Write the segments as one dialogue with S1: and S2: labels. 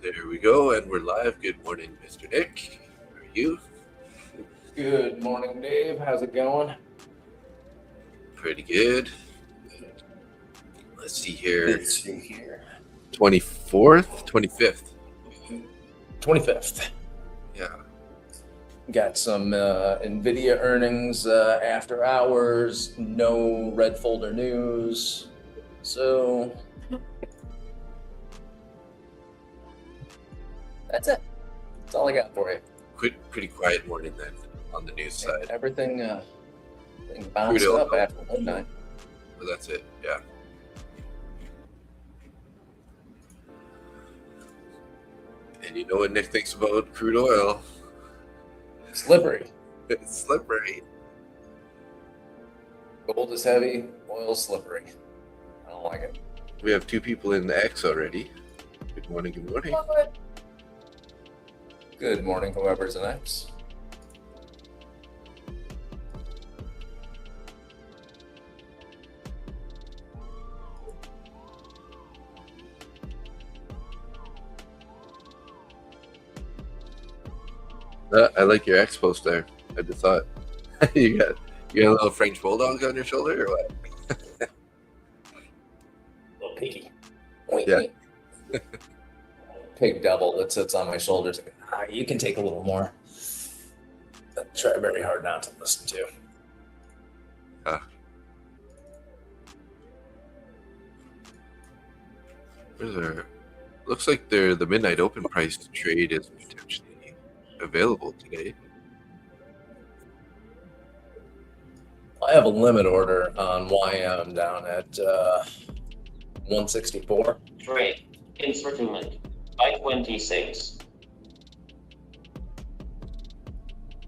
S1: There we go, and we're live. Good morning, Mr. Nick. How are you?
S2: Good morning, Dave. How's it going?
S1: Pretty good. Let's see here.
S2: Let's see here.
S1: 24th? 25th.
S2: 25th.
S1: Yeah.
S2: Got some NVIDIA earnings after hours, no red folder news. So that's it. That's all I got for you.
S1: Pretty quiet morning then on the news side.
S2: Everything bounced up after midnight.
S1: But that's it, yeah. And you know what Nick thinks about crude oil?
S2: Slippery.
S1: It's slippery.
S2: Gold is heavy, oil slippery. I don't like it.
S1: We have two people in the X already. Good morning, good morning.
S2: What? Good morning, whoever's next.
S1: I like your X post there. I just thought you got a little French bulldog on your shoulder or what?
S2: Little piggy.
S1: Yeah.
S2: Pig devil that sits on my shoulders. You can take a little more. I try very hard not to listen to.
S1: Looks like the midnight open price to trade is potentially available today.
S2: I have a limit order on YM down at 164.
S3: Trade instrument 526.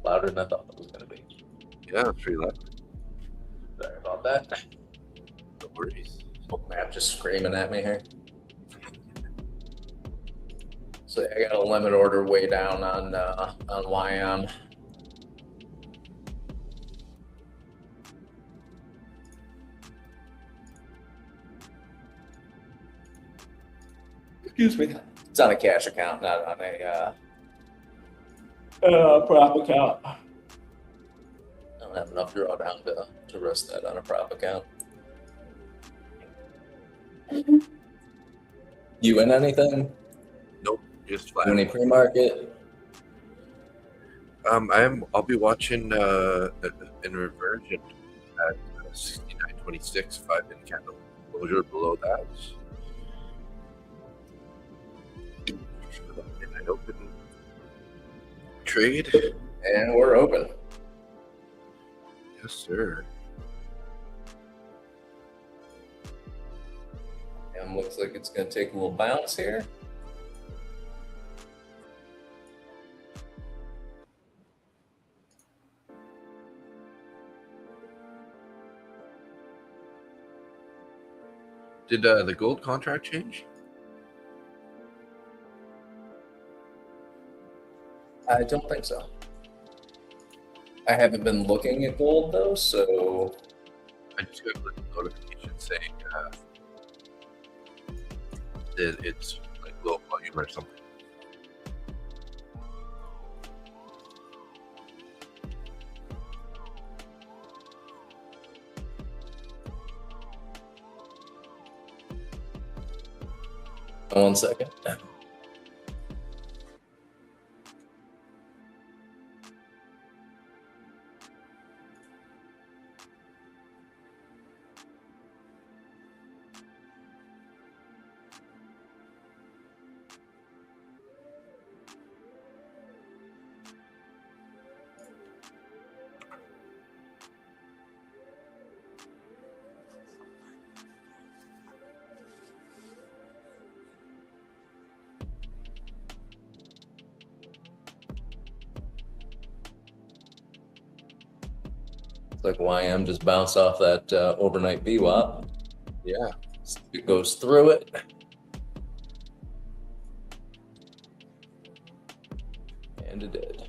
S2: Louder than I thought it was going to be.
S1: Yeah, it's pretty loud.
S2: Sorry about that.
S1: No worries.
S2: Book map just screaming at me here. So I got a limit order way down on YM. Excuse me. It's on a cash account, not on a prop account. I don't have enough drawdown to risk that on a prop account. You in anything?
S1: Nope, just flat.
S2: Any pre-market?
S1: I'll be watching in reversion at 69.26, 5-minute candle closure below that. Midnight open trade.
S2: And we're open.
S1: Yes, sir.
S2: And looks like it's going to take a little bounce here.
S1: Did the gold contract change?
S2: I don't think so. I haven't been looking at gold though, so
S1: I just got a little notification saying that it's like low volume or something.
S2: one second. Like YM just bounced off that overnight VWAP.
S1: Yeah.
S2: It goes through it. And it did.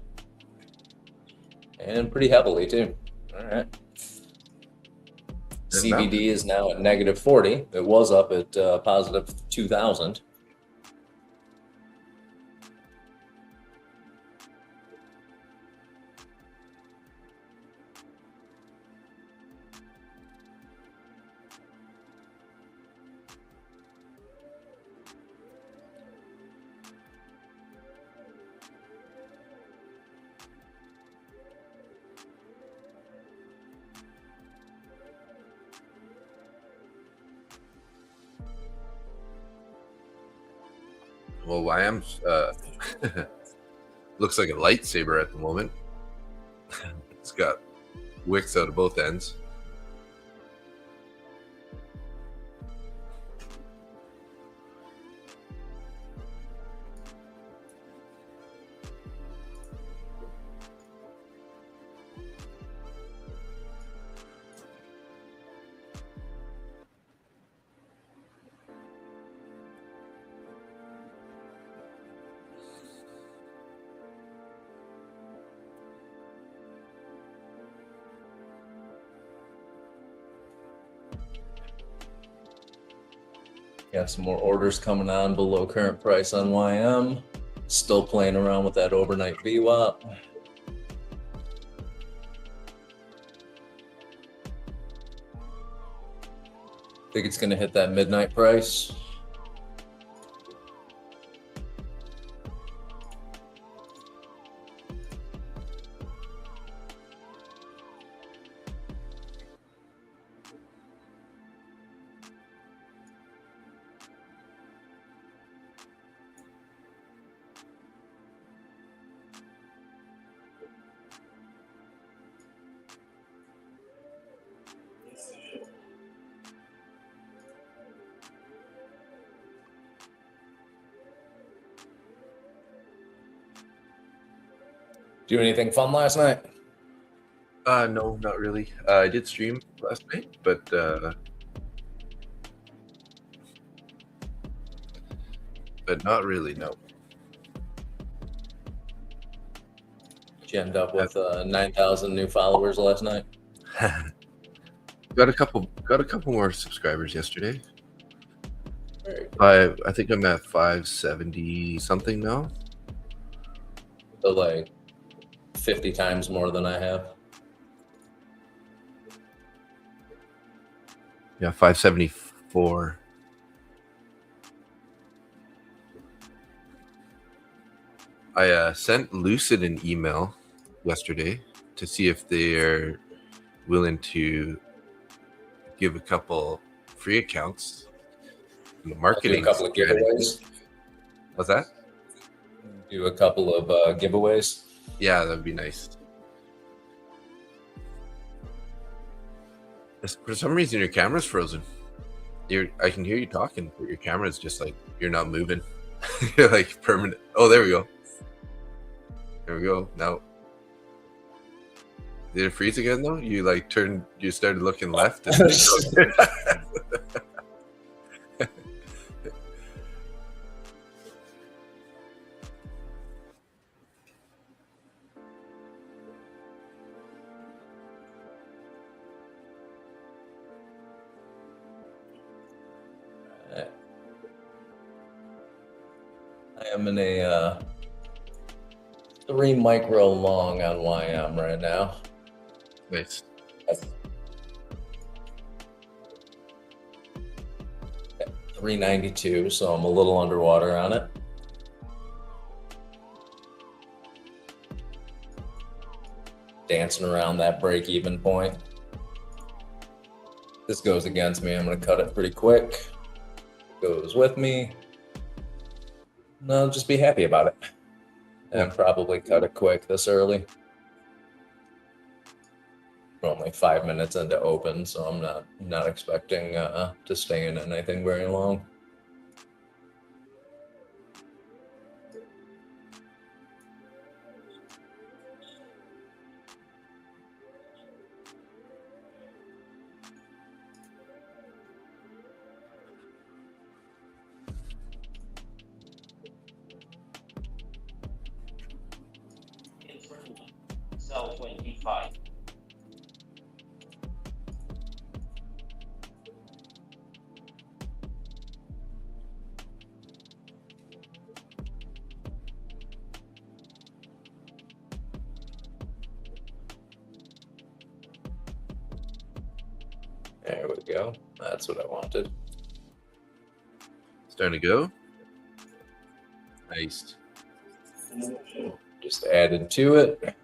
S2: And pretty heavily too. All right. CBD is now at -40. It was up at positive 2,000.
S1: Well, YM's looks like a lightsaber at the moment. It's got wicks out of both ends.
S2: Got some more orders coming on below current price on YM. Still playing around with that overnight VWAP. Think it's going to hit that midnight price. Do anything fun last night?
S1: No, not really. I did stream last night, but not really. No.
S2: Did you end up with 9,000 new followers last night?
S1: got a couple more subscribers yesterday.
S2: Very
S1: I think I'm at 570 something now.
S2: So like 50 times more than I have.
S1: Yeah, 574. I sent Lucid an email yesterday to see if they're willing to give a couple free accounts. The marketing
S2: Do a couple of giveaways.
S1: What's that?
S2: Do a couple of giveaways.
S1: Yeah, that'd be nice. For some reason, your camera's frozen. I can hear you talking, but your camera's just like you're not moving. You're like permanent. Oh, there we go. There we go. Now, did it freeze again though? You like turned. You started looking left. And
S2: I am in a 3 micro long on YM right now.
S1: nice.
S2: 392, so I'm a little underwater on it. Dancing around that break-even point. This goes against me. I'm going to cut it pretty quick. Goes with me. And I'll just be happy about it. And probably cut it quick this early. We're only 5 minutes into open, so I'm not expecting to stay in anything very long.
S3: Sell 25.
S2: There we go. That's what I wanted.
S1: Starting to go. Nice.
S2: Just added to it.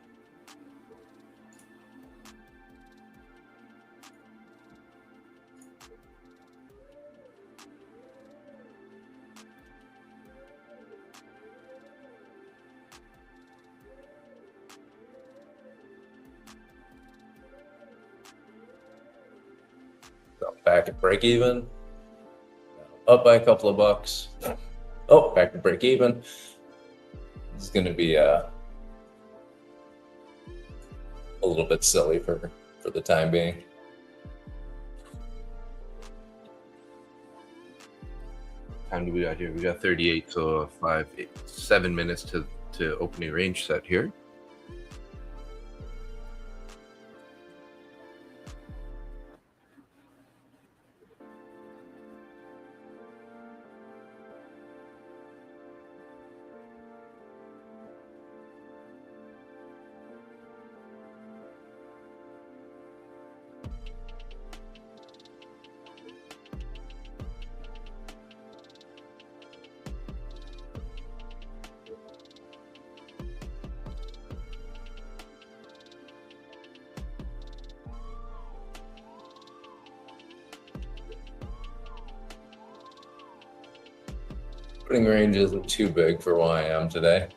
S2: back at break even. Up by a couple of bucks. Oh, back to break even. This is going to be a little bit silly for the time being.
S1: Time do we got here? We got 38, so 7 minutes to opening range set here.
S2: Opening range isn't too big for where I am today.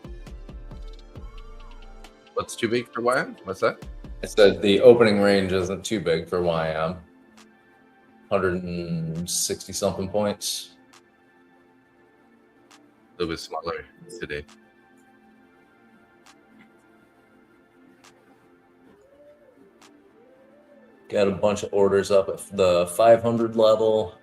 S1: What's too big for YM? What's that?
S2: I said the opening range isn't too big for YM. 160 something points.
S1: A little bit smaller today.
S2: Got a bunch of orders up at the 500 level.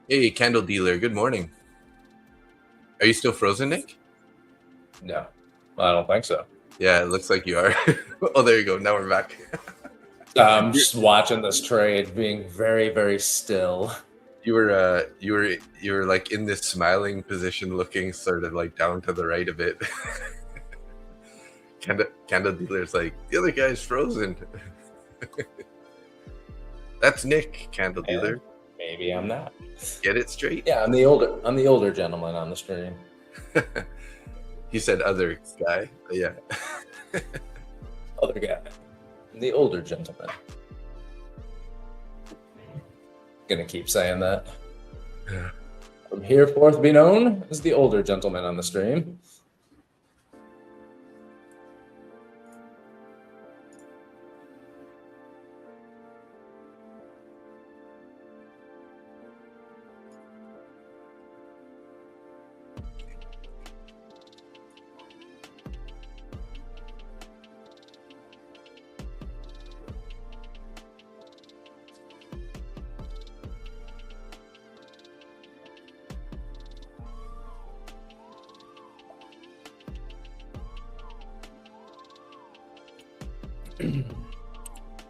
S1: Hey, candle dealer. Good morning. Are you still frozen, Nick?
S2: No, I don't think so.
S1: Yeah, it looks like you are. Oh, there you go. Now we're back.
S2: I'm just watching this trade, being very, very still.
S1: You were like in this smiling position, looking sort of like down to the right a bit. Candle dealer's like, the other guy's frozen. That's Nick, candle dealer.
S2: Maybe I'm not.
S1: Get it straight.
S2: Yeah, I'm the older gentleman on the stream.
S1: He said other guy. Yeah.
S2: Other guy. The older gentleman. Gonna keep saying that. From hereforth be known as the older gentleman on the stream.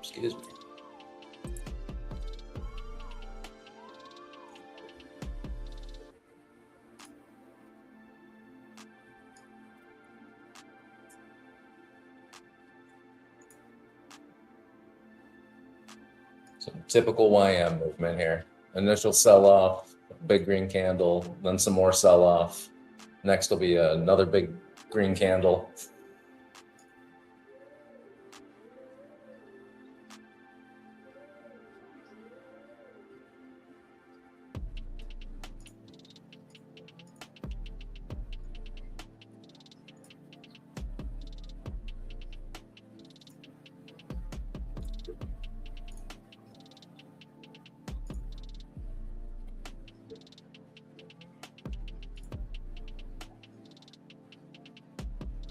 S2: Excuse me. Some typical YM movement here. Initial sell off, big green candle, then some more sell off. Next will be another big green candle.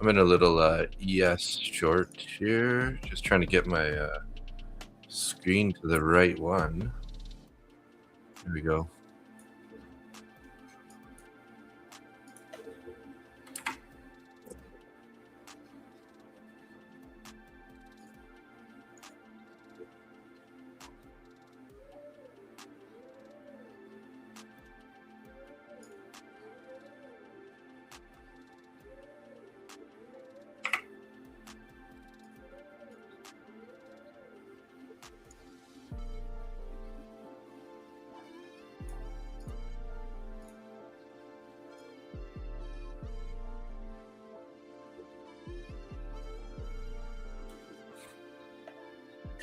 S1: I'm in a little ES short here. Just trying to get my screen to the right one. There we go.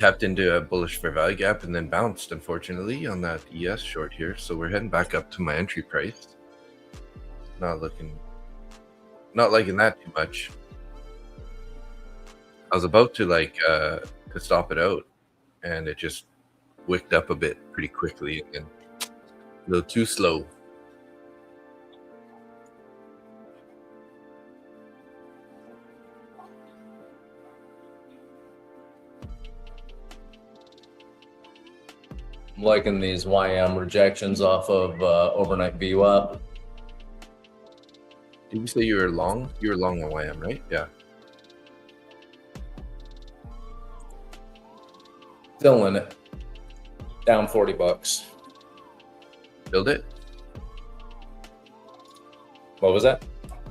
S1: tapped into a bullish fair value gap and then bounced, unfortunately, on that ES short here. So we're heading back up to my entry price. Not liking that too much. I was about to to stop it out, and it just wicked up a bit pretty quickly and a little too slow.
S2: I'm liking these YM rejections off of overnight VWAP.
S1: Did you say you were long? You were long on YM, right? Yeah.
S2: Still in it. Down $40.
S1: Killed it?
S2: What was that?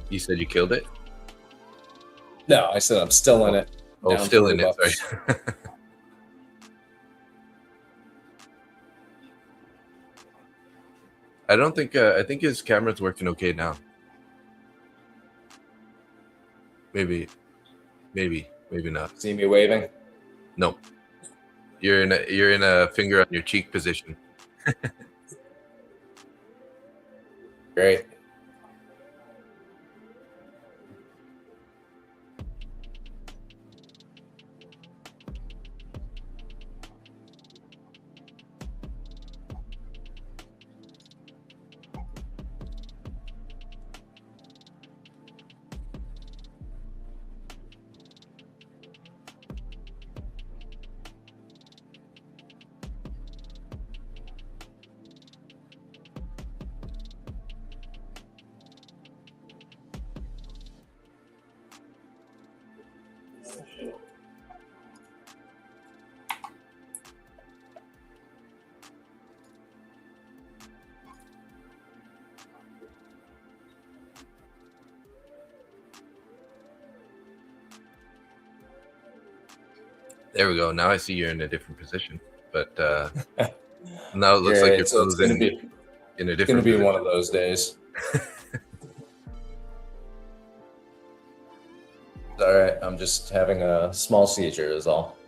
S1: You said you killed it?
S2: No, I said I'm still in it.
S1: Oh,
S2: Down
S1: still in
S2: $40.
S1: it, sorry. I don't think, I think his camera's working okay now. Maybe not.
S2: See me waving?
S1: Nope. You're in a finger on your cheek position.
S2: Great.
S1: There we go. Now I see you're in a different position, but now it looks like you're
S2: so it's gonna
S1: closing
S2: be
S1: in a
S2: it's gonna
S1: different
S2: be
S1: position.
S2: one of those days. It's all right. I'm just having a small seizure is all.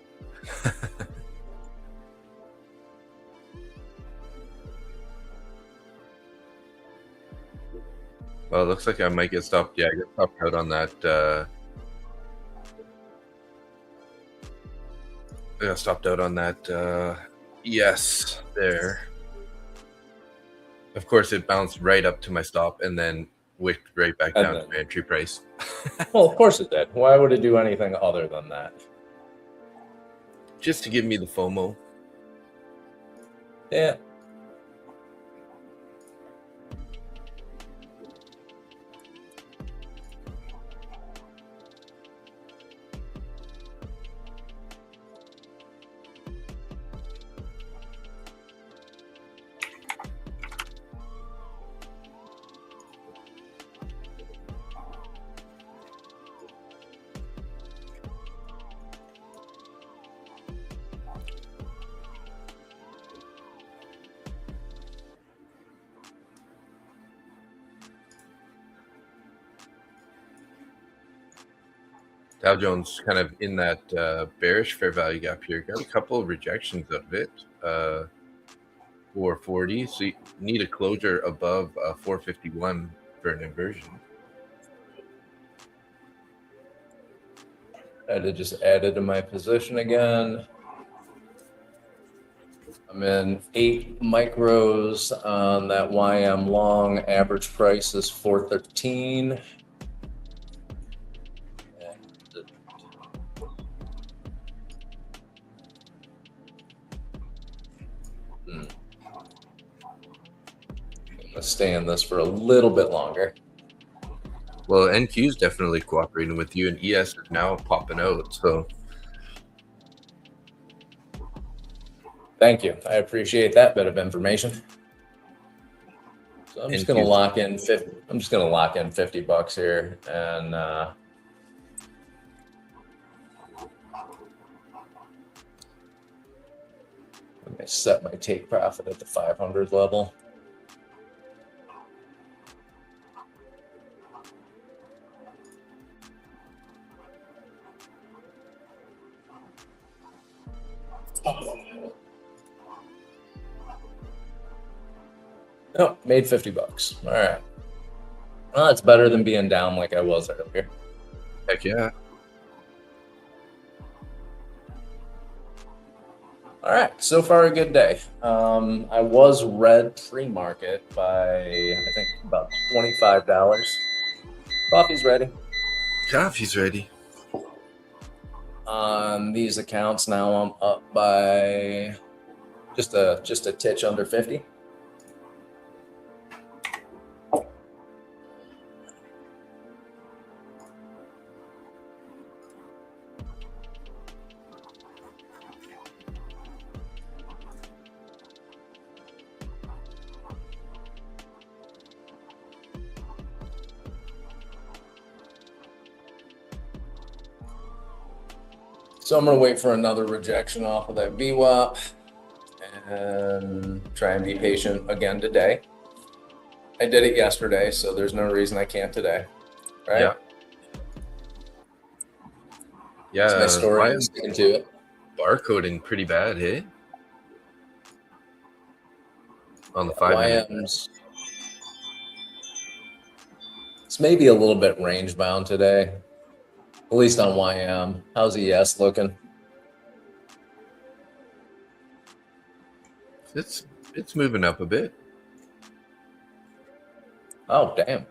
S1: Well, it looks like I might get stopped. Yeah, I get stopped out on that. I got stopped out on that. Yes, there. Of course, it bounced right up to my stop and then wicked right back
S2: And
S1: down
S2: then-
S1: to my entry price.
S2: Well, of course it did. Why would it do anything other than that?
S1: Just to give me the FOMO.
S2: Yeah.
S1: Dow Jones kind of in that bearish fair value gap here. Got a couple of rejections of it. 440. So you need a closure above 451 for an inversion.
S2: I had to just add it to my position again. I'm in 8 micros on that YM long. Average price is 413. I'm gonna stay in this for a little bit longer.
S1: Well, NQ is definitely cooperating with you, and ES is now popping out. So
S2: Thank you. I appreciate that bit of information. So I'm just gonna
S1: NQ.
S2: lock in 50. I'm just gonna lock in $50 here, and let me set my take profit at the 500 level. Oh, made $50. All right. Well, it's better than being down like I was earlier.
S1: Heck yeah.
S2: All right, so far a good day. I was red pre-market by I think about $25. Coffee's ready.
S1: Coffee's ready.
S2: On these accounts now, I'm up by just a titch under 50. So I'm gonna wait for another rejection off of that VWAP and try and be patient again today. I did it yesterday, so there's no reason I can't today, right?
S1: Yeah. Yeah.
S2: It's my story.
S1: Why
S2: I'm
S1: is
S2: sticking to it.
S1: barcoding pretty bad, hey? On the 5 minute.
S2: YM's. It's maybe a little bit range bound today, at least on YM. How's ES looking?
S1: It's moving up a bit.
S2: Oh, damn.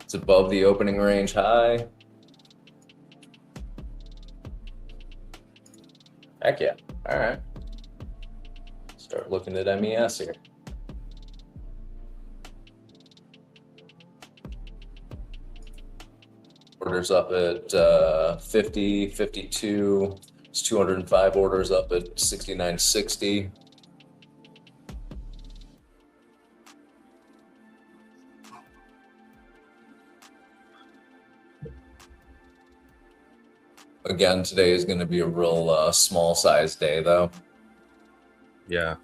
S2: It's above the opening range high. Heck yeah. All right. Start looking at MES here. Orders up at 50, 52. It's 205 orders up at 69.60. Again, today is going to be a real small size day, though.
S1: Yeah.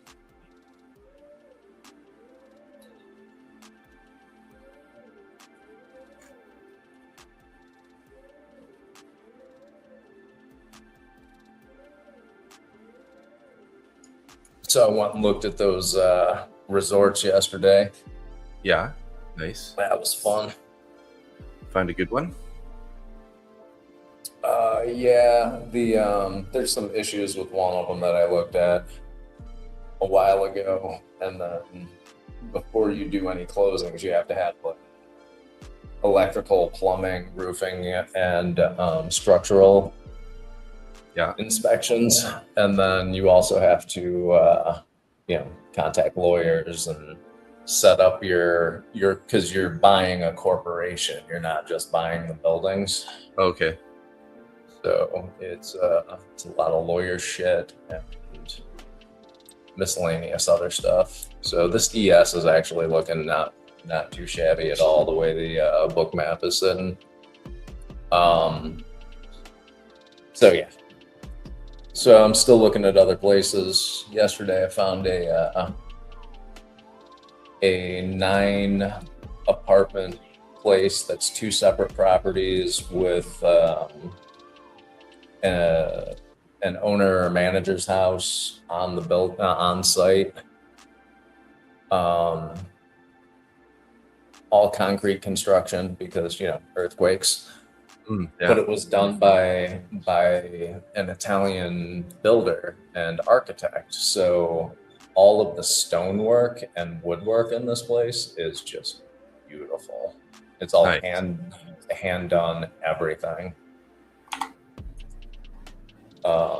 S2: So I went and looked at those resorts yesterday.
S1: Yeah. Nice.
S2: That was fun.
S1: Find a good one?
S2: Yeah, there's some issues with one of them that I looked at a while ago, and then before you do any closings, you have to have like electrical, plumbing, roofing, and structural inspections, and then you also have to contact lawyers and set up your because you're buying a corporation, you're not just buying the buildings.
S1: Okay.
S2: So it's a lot of lawyer shit and miscellaneous other stuff. So this ES is actually looking not too shabby at all, the way the book map is sitting. So yeah. So I'm still looking at other places. Yesterday I found a 9 apartment place that's 2 separate properties with an owner or manager's house on the on site. All concrete construction because earthquakes.
S1: Yeah.
S2: But it was done by an Italian builder and architect. So all of the stonework and woodwork in this place is just beautiful. It's all
S1: Nice.
S2: hand done everything.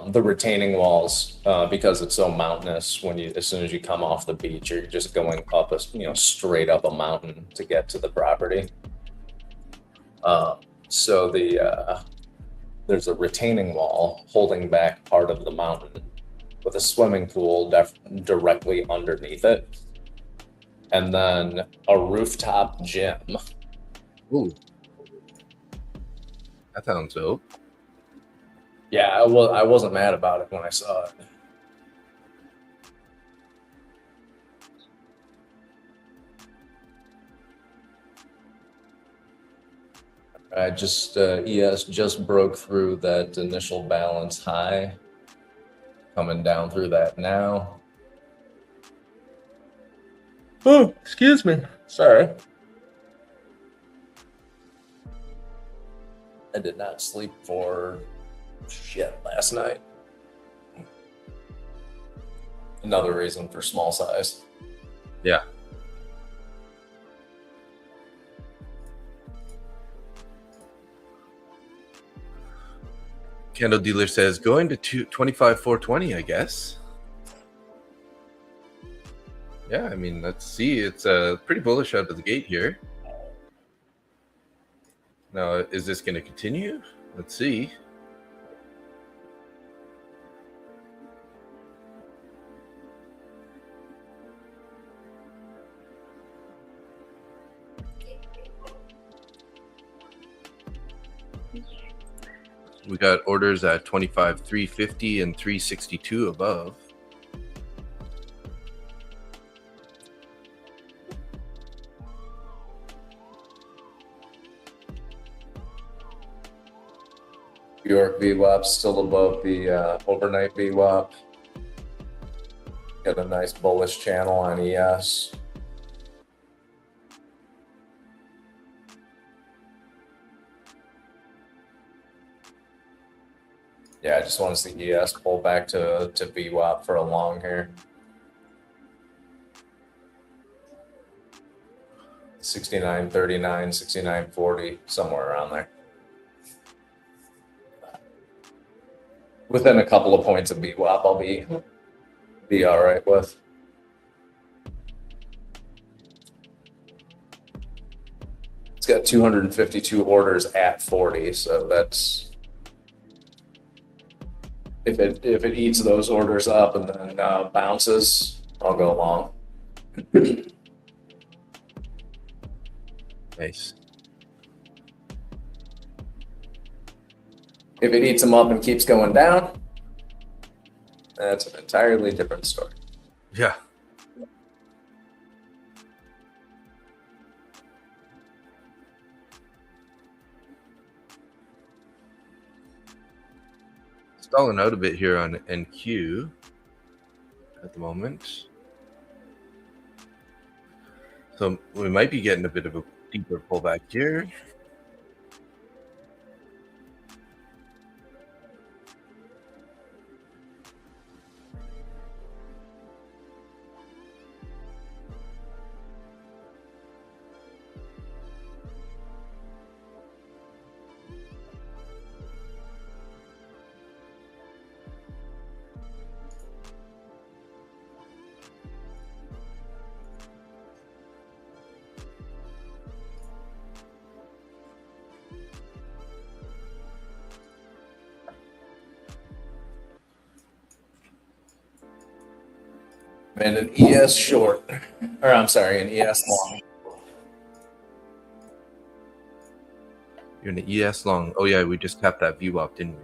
S2: The retaining walls, because it's so mountainous, as soon as you come off the beach, you're just going up straight up a mountain to get to the property. So there's a retaining wall holding back part of the mountain with a swimming pool directly underneath it, and then a rooftop gym.
S1: Ooh. That sounds dope.
S2: Yeah, I wasn't mad about it when I saw it. I just ES just broke through that initial balance high, coming down through that now. Oh, excuse me. Sorry. I did not sleep for shit last night. Another reason for small size.
S1: Yeah. Candle dealer says going to 25,420, I guess. Yeah, I mean, let's see. It's pretty bullish out of the gate here. Now, is this going to continue? Let's see. We got orders at 25,350 and 362 above.
S2: New York VWAP still above the overnight VWAP. Got a nice bullish channel on ES. Yeah, I just want to see ES pull back to VWAP for a long here. 69.39, 69.40, somewhere around there. Within a couple of points of VWAP, I'll be all right with. It's got 252 orders at 40, so that's if it eats those orders up and then bounces, I'll go long.
S1: Nice.
S2: If it eats them up and keeps going down, that's an entirely different story.
S1: Yeah. Stalling out a bit here on NQ at the moment. So we might be getting a bit of a deeper pullback here.
S2: And an ES short, or I'm sorry, an ES long.
S1: You're in the ES long. Oh yeah, we just tapped that VWAP, didn't we?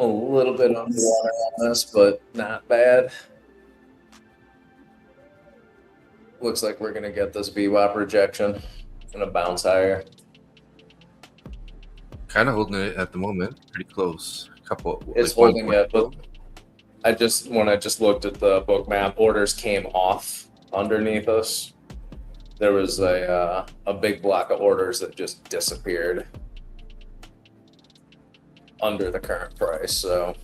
S2: A little bit underwater on this, but not bad. Looks like we're gonna get this VWAP rejection and a bounce higher.
S1: Kind of holding it at the moment. Pretty close. Couple.
S2: It's
S1: like
S2: holding it, but when I just looked at the book map, orders came off underneath us. There was a big block of orders that just disappeared under the current price. So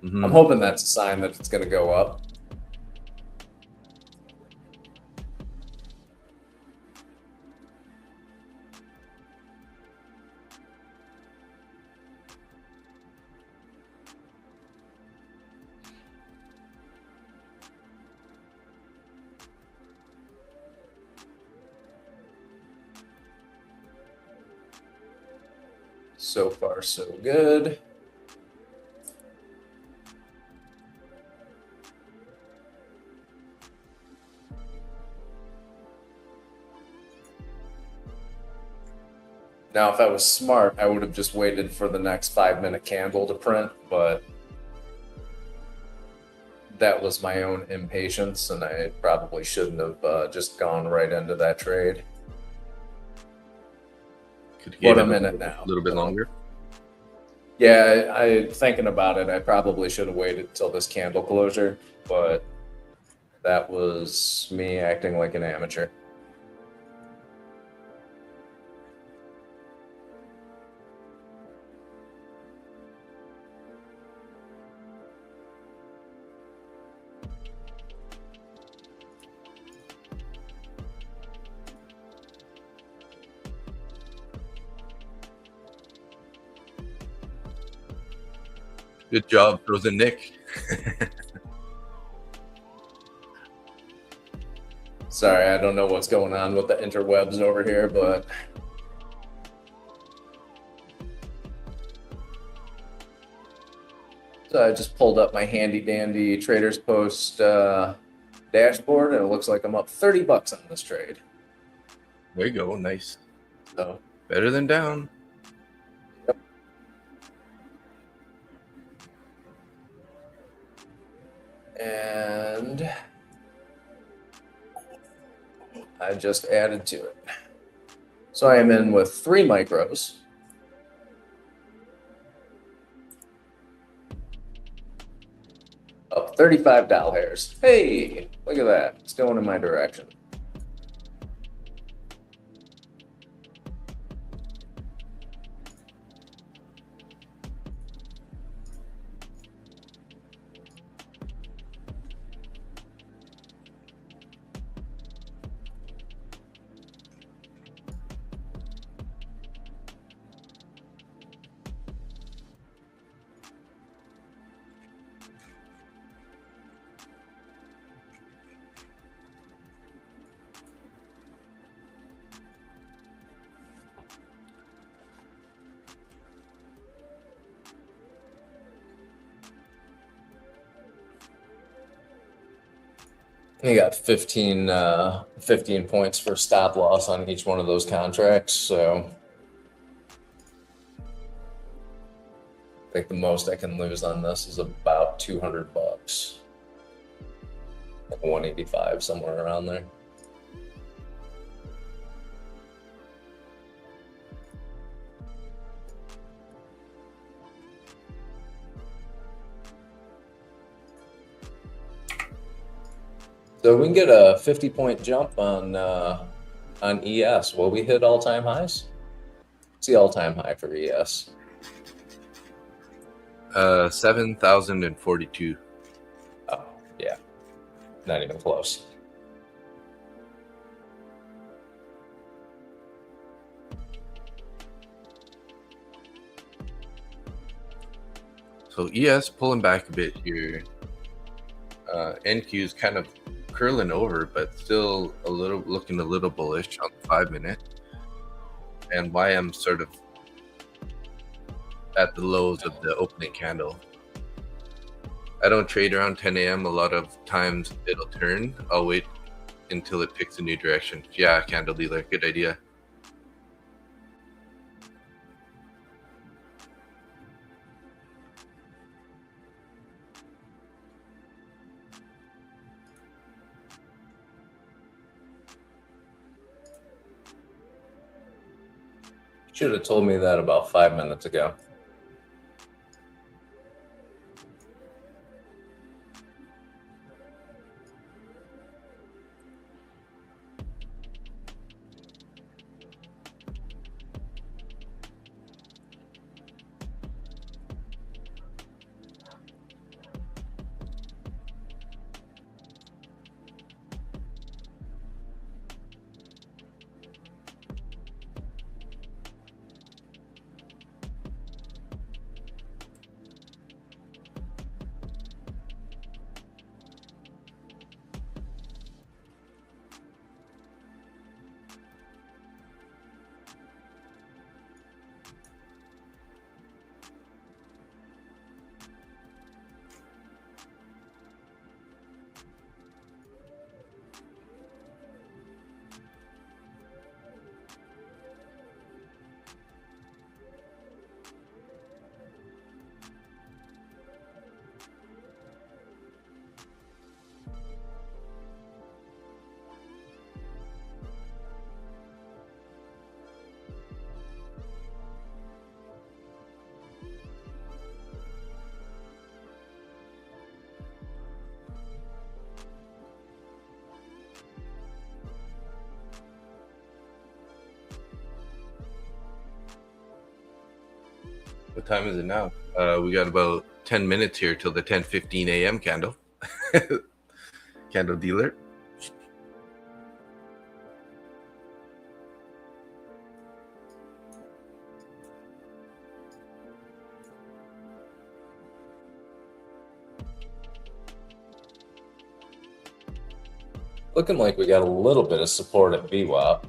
S2: I'm hoping that's a sign that it's going to go up. So far, so good. Now, if I was smart, I would have just waited for the next 5-minute candle to print, but that was my own impatience, and I probably shouldn't have just gone right into that trade.
S1: Could
S2: But
S1: give
S2: I'm
S1: it
S2: in it now.
S1: a little bit longer.
S2: Yeah, I thinking about it, I probably should have waited till this candle closure, but that was me acting like an amateur.
S1: Good job, Frozen Nick.
S2: Sorry, I don't know what's going on with the interwebs over here, but so I just pulled up my handy dandy Traders Post dashboard, and it looks like I'm up $30 on this trade.
S1: There you go. Nice.
S2: So
S1: Better than down.
S2: and I just added to it. So I am in with 3 micros. Up $35. Hey, look at that. It's going in my direction. You got 15 points for stop loss on each one of those contracts. So I think the most I can lose on this is about $200, like 185, somewhere around there. So we can get a 50-point jump on ES. Will we hit all-time highs? What's the all-time high for ES?
S1: 7,042.
S2: Oh, yeah. Not even close.
S1: So ES pulling back a bit here. NQ is kind of curling over, but still looking a little bullish on the 5-minute. And YM sort of at the lows of the opening candle. I don't trade around 10 a.m. A lot of times it'll turn. I'll wait until it picks a new direction. Yeah, candle dealer, good idea.
S2: Should have told me that about 5 minutes ago.
S1: What time is it now? We got about 10 minutes here till the 10:15 a.m. candle. Candle dealer.
S2: Looking like we got a little bit of support at VWAP.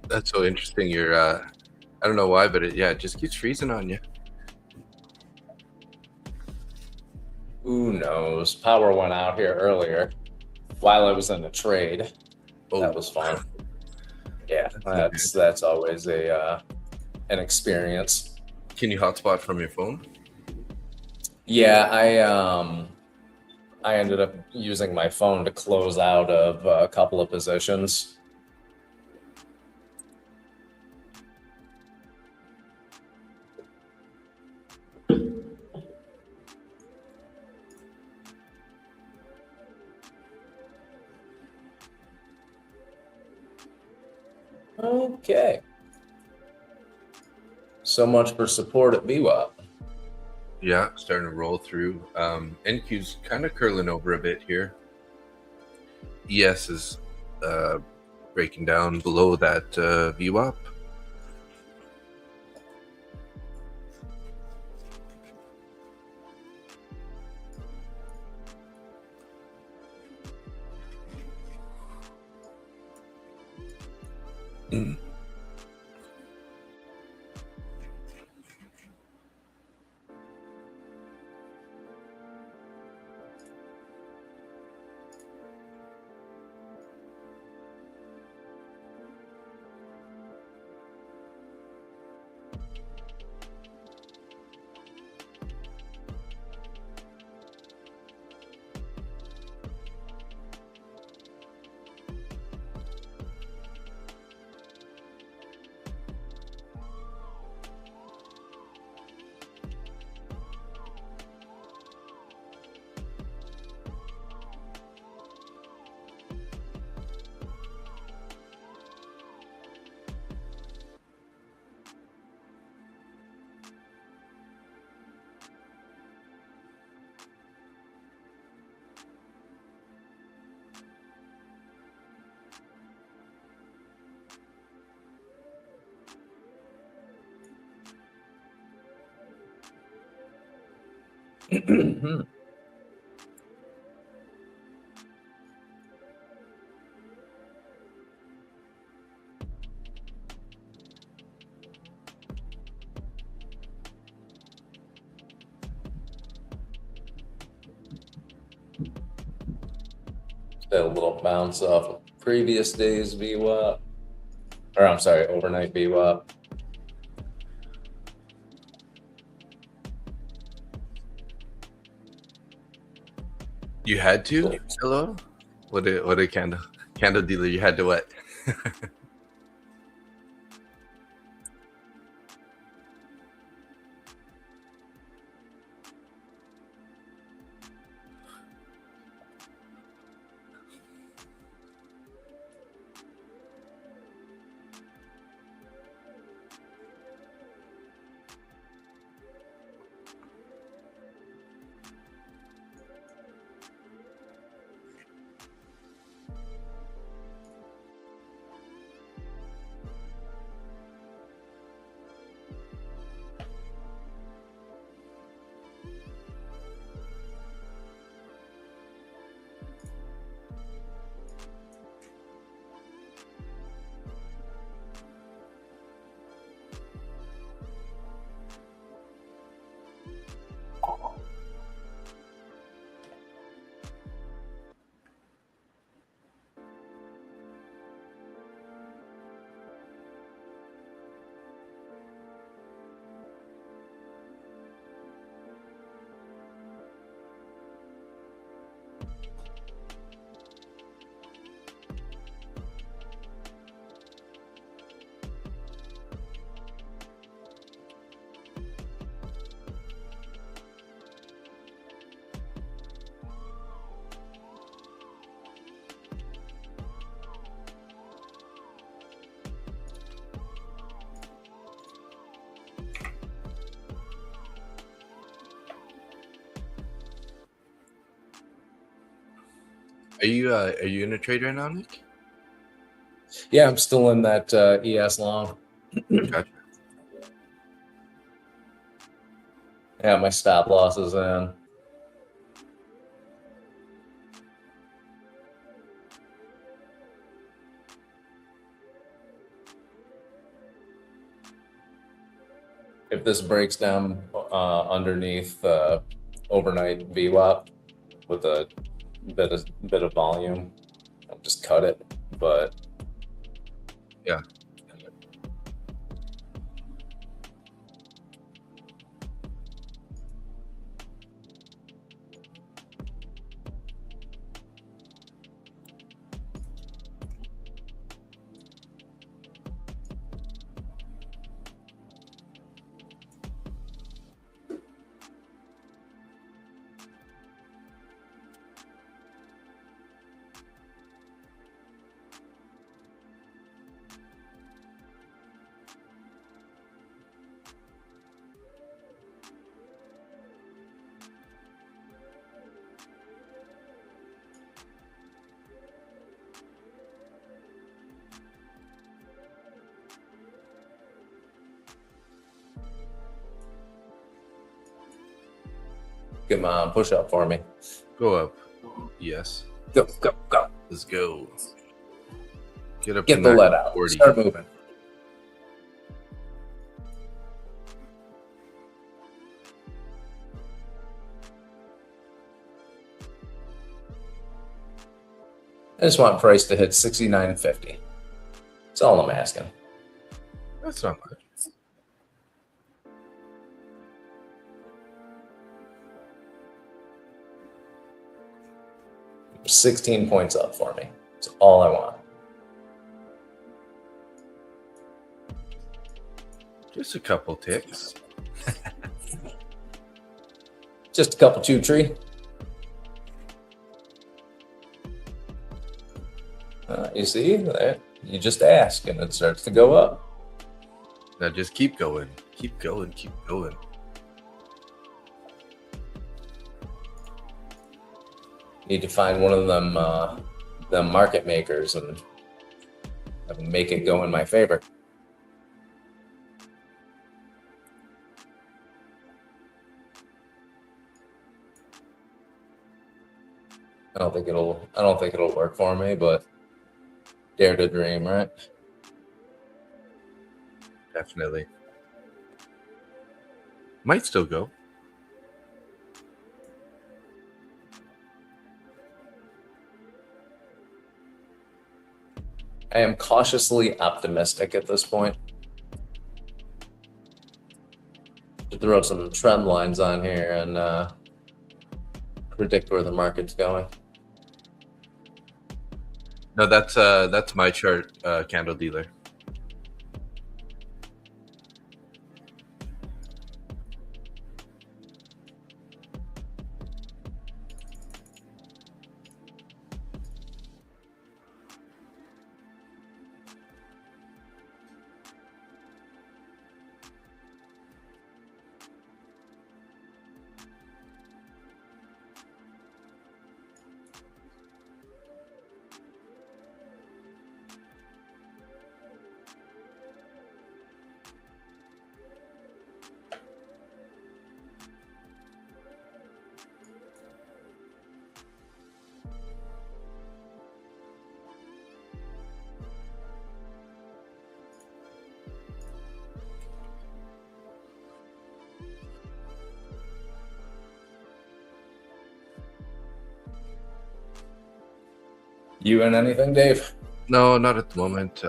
S1: That's so interesting. You're, I don't know why, but it just keeps freezing on you.
S2: Who knows? Power went out here earlier while I was in the trade.
S1: Oh,
S2: That was fun. Yeah, that's always an experience.
S1: Can you hotspot from your phone?
S2: Yeah, I ended up using my phone to close out of a couple of positions. Okay. So much for support at VWAP.
S1: Yeah, starting to roll through. NQ's kind of curling over a bit here. ES is breaking down below that VWAP. Had a little bounce off of previous day's VWAP. Or I'm sorry, overnight VWAP. You had to? Hello? What a candle dealer, you had to what? Are you in a trade right now, Nick?
S2: Yeah, I'm still in that ES long.
S1: Gotcha.
S2: Yeah, my stop loss is in. If this breaks down underneath overnight VWAP with a bit of volume, I'll just cut it. But
S1: Yeah.
S2: come on, push up for me.
S1: Go up. Yes.
S2: Go, go, go.
S1: Let's go. Get up.
S2: Get
S1: to
S2: the lead out.
S1: 940.
S2: Start moving. I just want price to hit 69.50. That's all I'm asking.
S1: That's not much.
S2: $16 points up for me. That's all I want.
S1: Just a couple ticks.
S2: Just a couple 2-3. You see, you just ask and it starts to go up.
S1: Now just keep going. Keep going. Keep going.
S2: Need to find one of them market makers and make it go in my favor. I don't think it'll work for me, but dare to dream, right?
S1: Definitely. Might still go.
S2: I am cautiously optimistic at this point. To throw some trend lines on here and predict where the market's going.
S1: No, that's my chart, candle dealer.
S2: You in anything, Dave?
S1: No, not at the moment.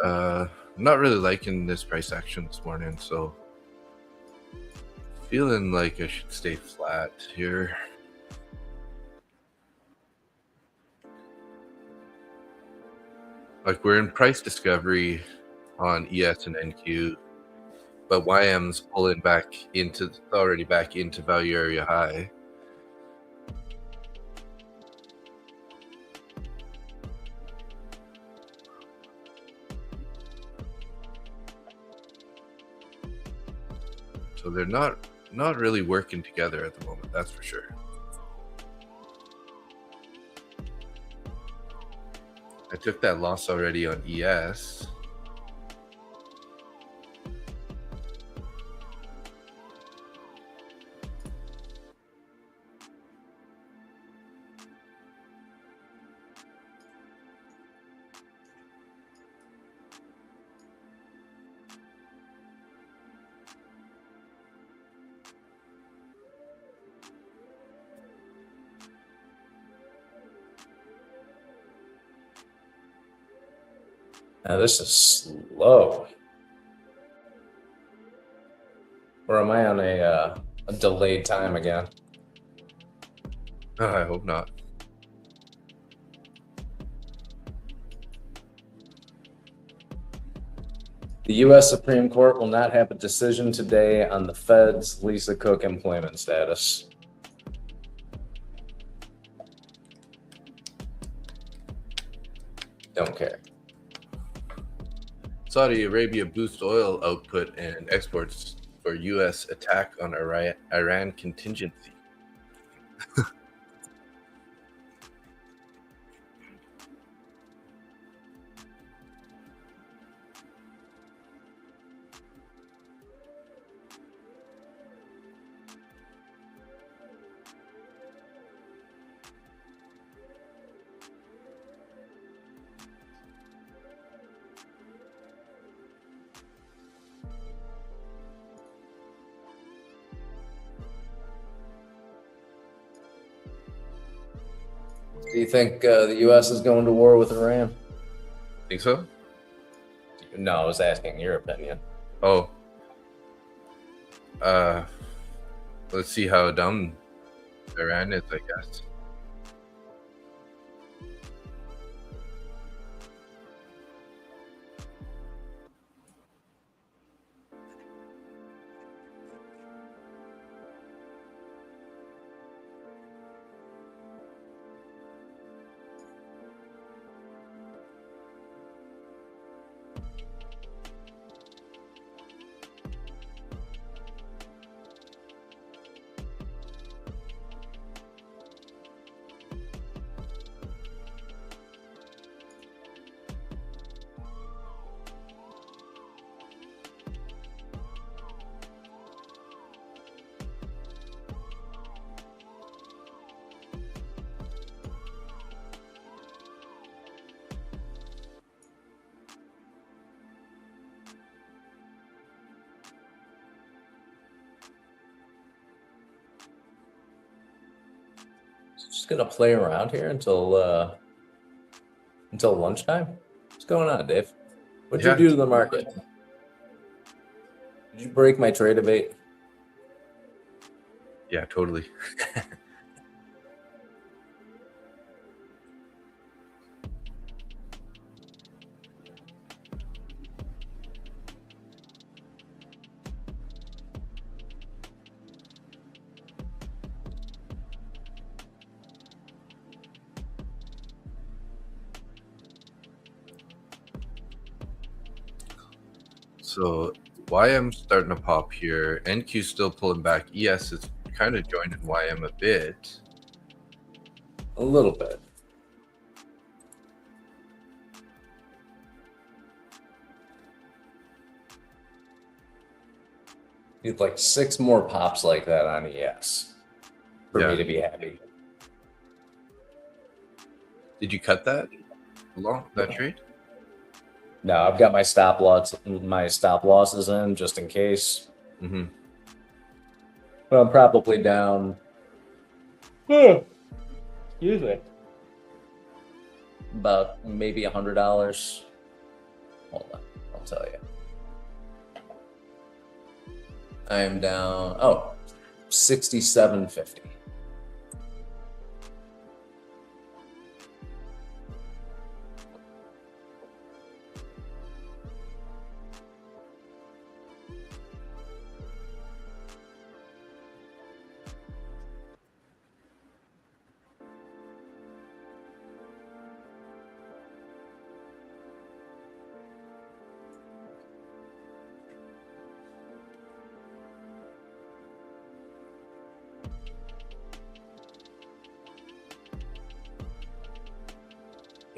S1: Not really liking this price action this morning, so feeling like I should stay flat here. Like we're in price discovery on ES and NQ, but YM's pulling back into already back into value area high. So they're not really working together at the moment, that's for sure. I took that loss already on ES.
S2: Now this is slow. Or am I on a delayed time again?
S1: I hope not.
S2: The U.S. Supreme Court will not have a decision today on the Fed's Lisa Cook employment status. Don't care.
S1: Saudi Arabia boosts oil output and exports for U.S. attack on Iran contingency.
S2: Do you think the U.S. is going to war with Iran?
S1: Think so?
S2: No, I was asking your opinion.
S1: Oh. Let's see how dumb Iran is, I guess.
S2: Just gonna play around here until lunchtime. What's going on, Dave? What'd you do to the market? Did you break my trade debate?
S1: Yeah, totally. So YM starting to pop here. NQ still pulling back. ES is kind of joining YM a bit.
S2: A little bit. Need like 6 more pops like that on ES for me to be happy.
S1: Did you cut that trade?
S2: No, I've got my stop losses in just in case.
S1: Mm-hmm.
S2: But I'm probably down. Excuse me. About maybe $100. Hold on, I'll tell you. I am down. Oh, $67.50.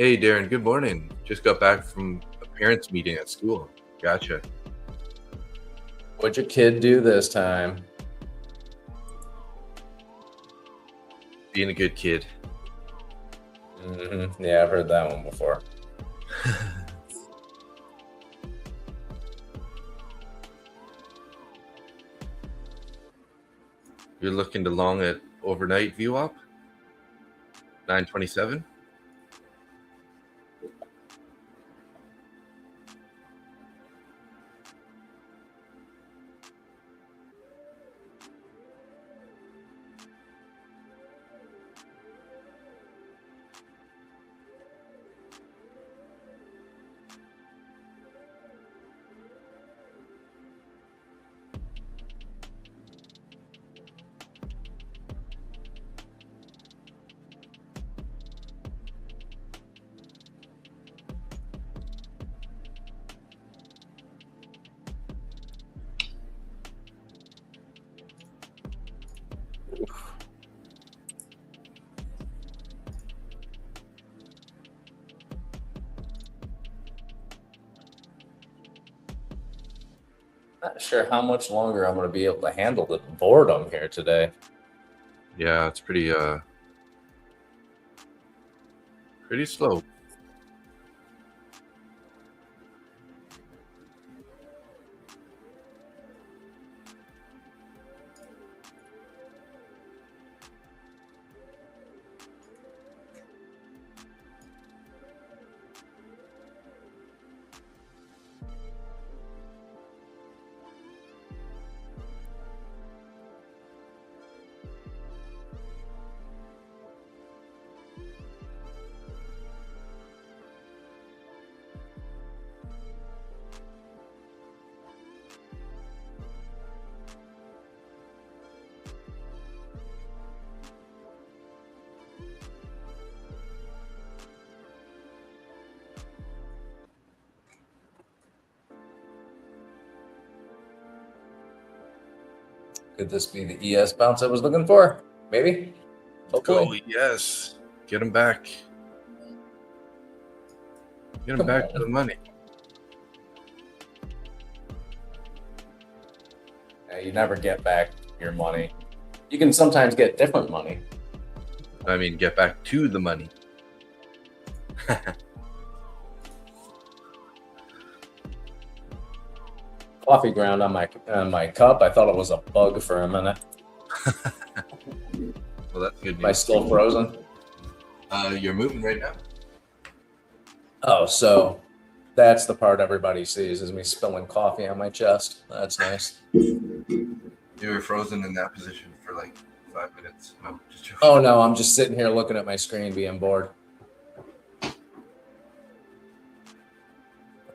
S1: Hey, Darren, good morning. Just got back from a parents' meeting at school. Gotcha.
S2: What'd your kid do this time?
S1: Being a good kid.
S2: Yeah, I've heard that one before.
S1: You're looking to long at overnight VWAP? 927?
S2: Not sure how much longer I'm going to be able to handle the boredom here today.
S1: Yeah, it's pretty slow.
S2: Could this be the ES bounce I was looking for? Maybe. Hopefully.
S1: Go, yes. Get him back. Get him
S2: Come
S1: back
S2: on.
S1: to the money.
S2: Yeah, you never get back your money. You can sometimes get different money.
S1: I mean, get back to the money.
S2: Coffee ground on my cup. I thought it was a bug for a minute.
S1: Well, that's good
S2: My
S1: news.
S2: still frozen.
S1: You're moving right now.
S2: Oh, so that's the part everybody sees is me spilling coffee on my chest. That's nice.
S1: You were frozen in that position for like 5 minutes. No, just joking.
S2: Oh no, I'm just sitting here looking at my screen being bored.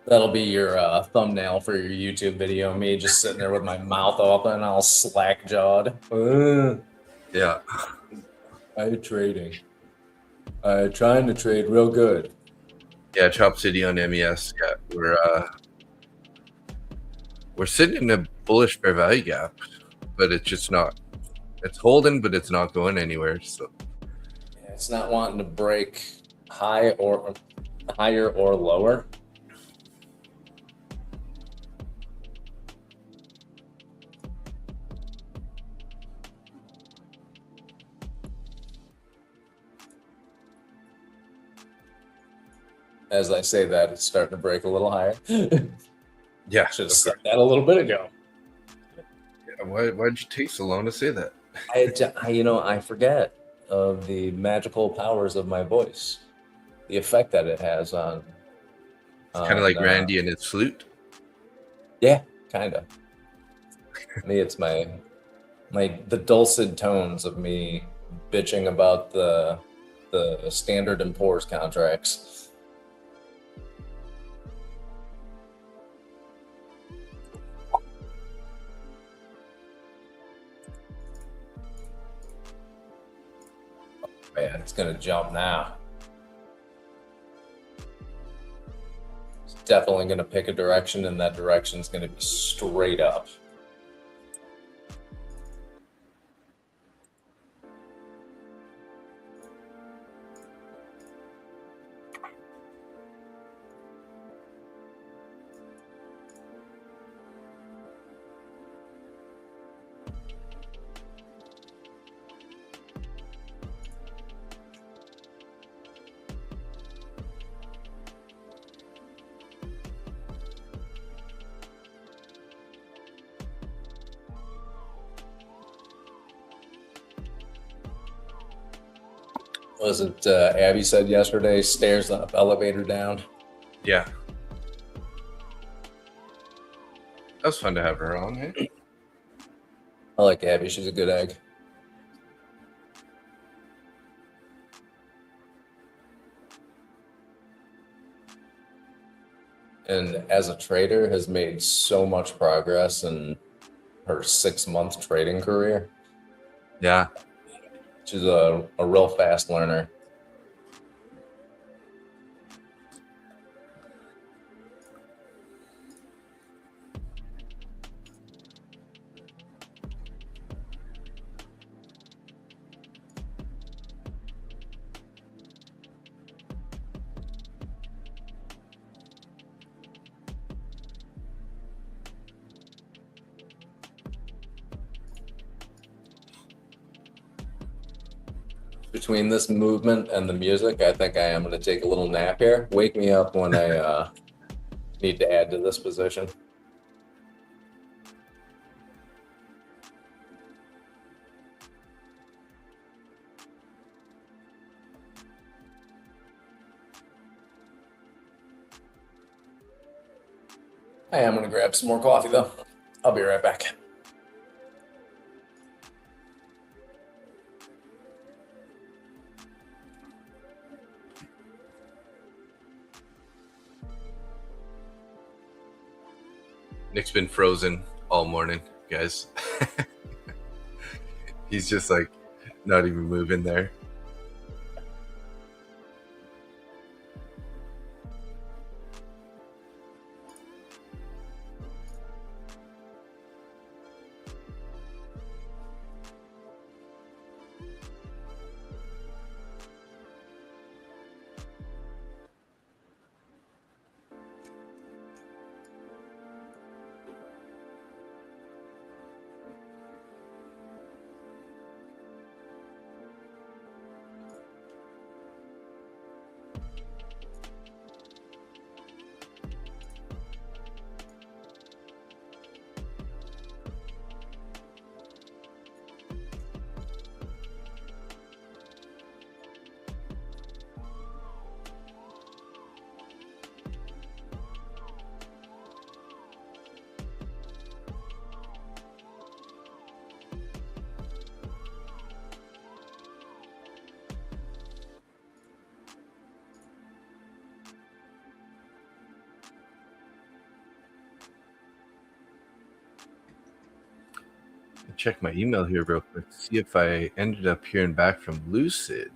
S2: That'll be your thumbnail for your YouTube video. Me just sitting there with my mouth open, all slack jawed.
S1: Yeah.
S2: I'm trading. I'm trying to trade real good.
S1: Yeah, Chop City on MES. Yeah, we're sitting in a bullish fair value gap, but it's just not. It's holding, but it's not going anywhere. So
S2: Yeah, it's not wanting to break higher or lower. As I say that, it's starting to break a little higher.
S1: yeah,
S2: Should have said that a little bit ago.
S1: Why'd you take so long to say that?
S2: I forget of the magical powers of my voice, the effect that it has on.
S1: It's kind of like Randy and his flute.
S2: Yeah, kind of. Me, it's the dulcet tones of me bitching about the Standard and Poor's contracts. Man, it's gonna jump now. It's definitely gonna pick a direction, and that direction's gonna be straight up. Was it Abby said yesterday, stairs up, elevator down?
S1: Yeah. That was fun to have her on, hey?
S2: I like Abby. She's a good egg. And as a trader, has made so much progress in her 6-month trading career.
S1: Yeah.
S2: She's a real fast learner. Between this movement and the music, I think I am going to take a little nap here. Wake me up when I need to add to this position. I am going to grab some more coffee, though. I'll be right back.
S1: Nick's been frozen all morning, guys. He's just like not even moving there. Check my email here real quick to see if I ended up hearing back from Lucid.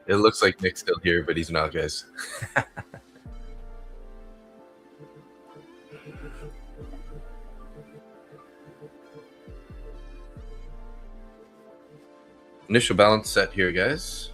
S1: It looks like Nick's still here, but he's not, guys. Initial balance set here, guys.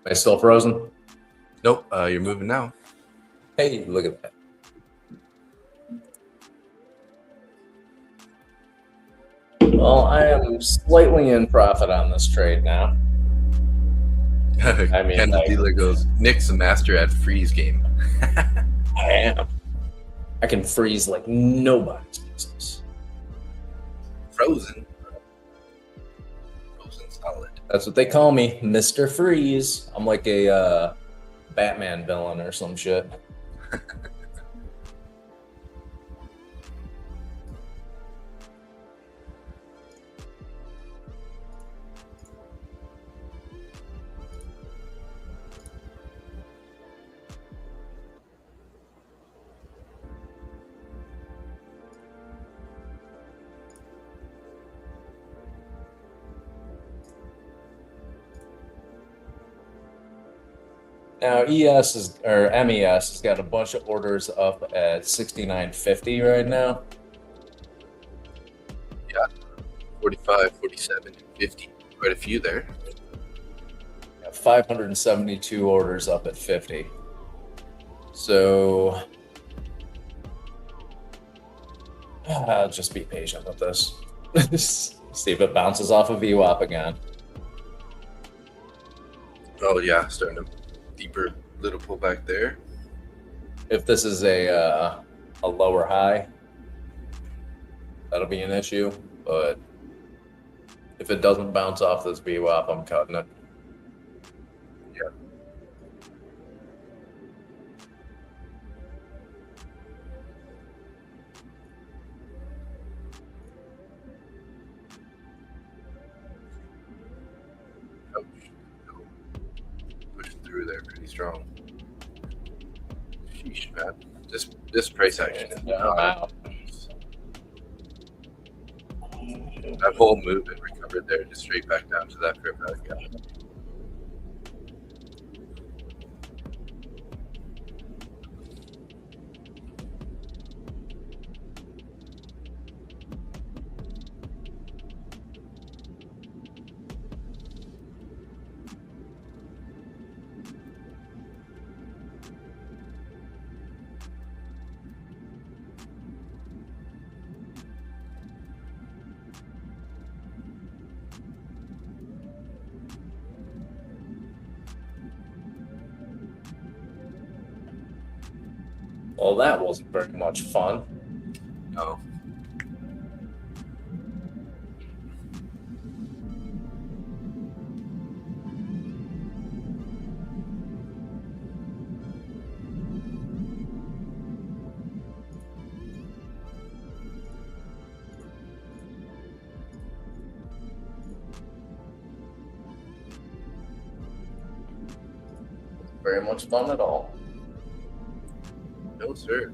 S2: Am I still frozen?
S1: Nope, you're moving now.
S2: Hey, look at that. Well, I am slightly in profit on this trade now. I mean,
S1: Ken the
S2: like-
S1: dealer goes, Nick's a master at freeze game.
S2: I am. I can freeze like nobody's business.
S1: Frozen. Frozen solid.
S2: That's what they call me, Mr. Freeze. I'm like a Batman villain or some shit. Now MES has got a bunch of orders up at 69.50 right now.
S1: 45, 47, 50. Quite a few there.
S2: Got 572 orders up at 50. So I'll just be patient with this. See if it bounces off of VWAP again.
S1: Oh yeah, starting a deeper little pullback there.
S2: If this is a lower high, that'll be an issue. But if it doesn't bounce off this VWAP, I'm cutting it.
S1: Yeah. Ouch. Pushing through there pretty strong. Sheesh, man. This price action is
S2: Wow.
S1: that whole move and recovered there, just straight back down to that fair value gap.
S2: Well, that wasn't very much fun.
S1: Oh.
S2: Very much fun at all.
S1: No, sir.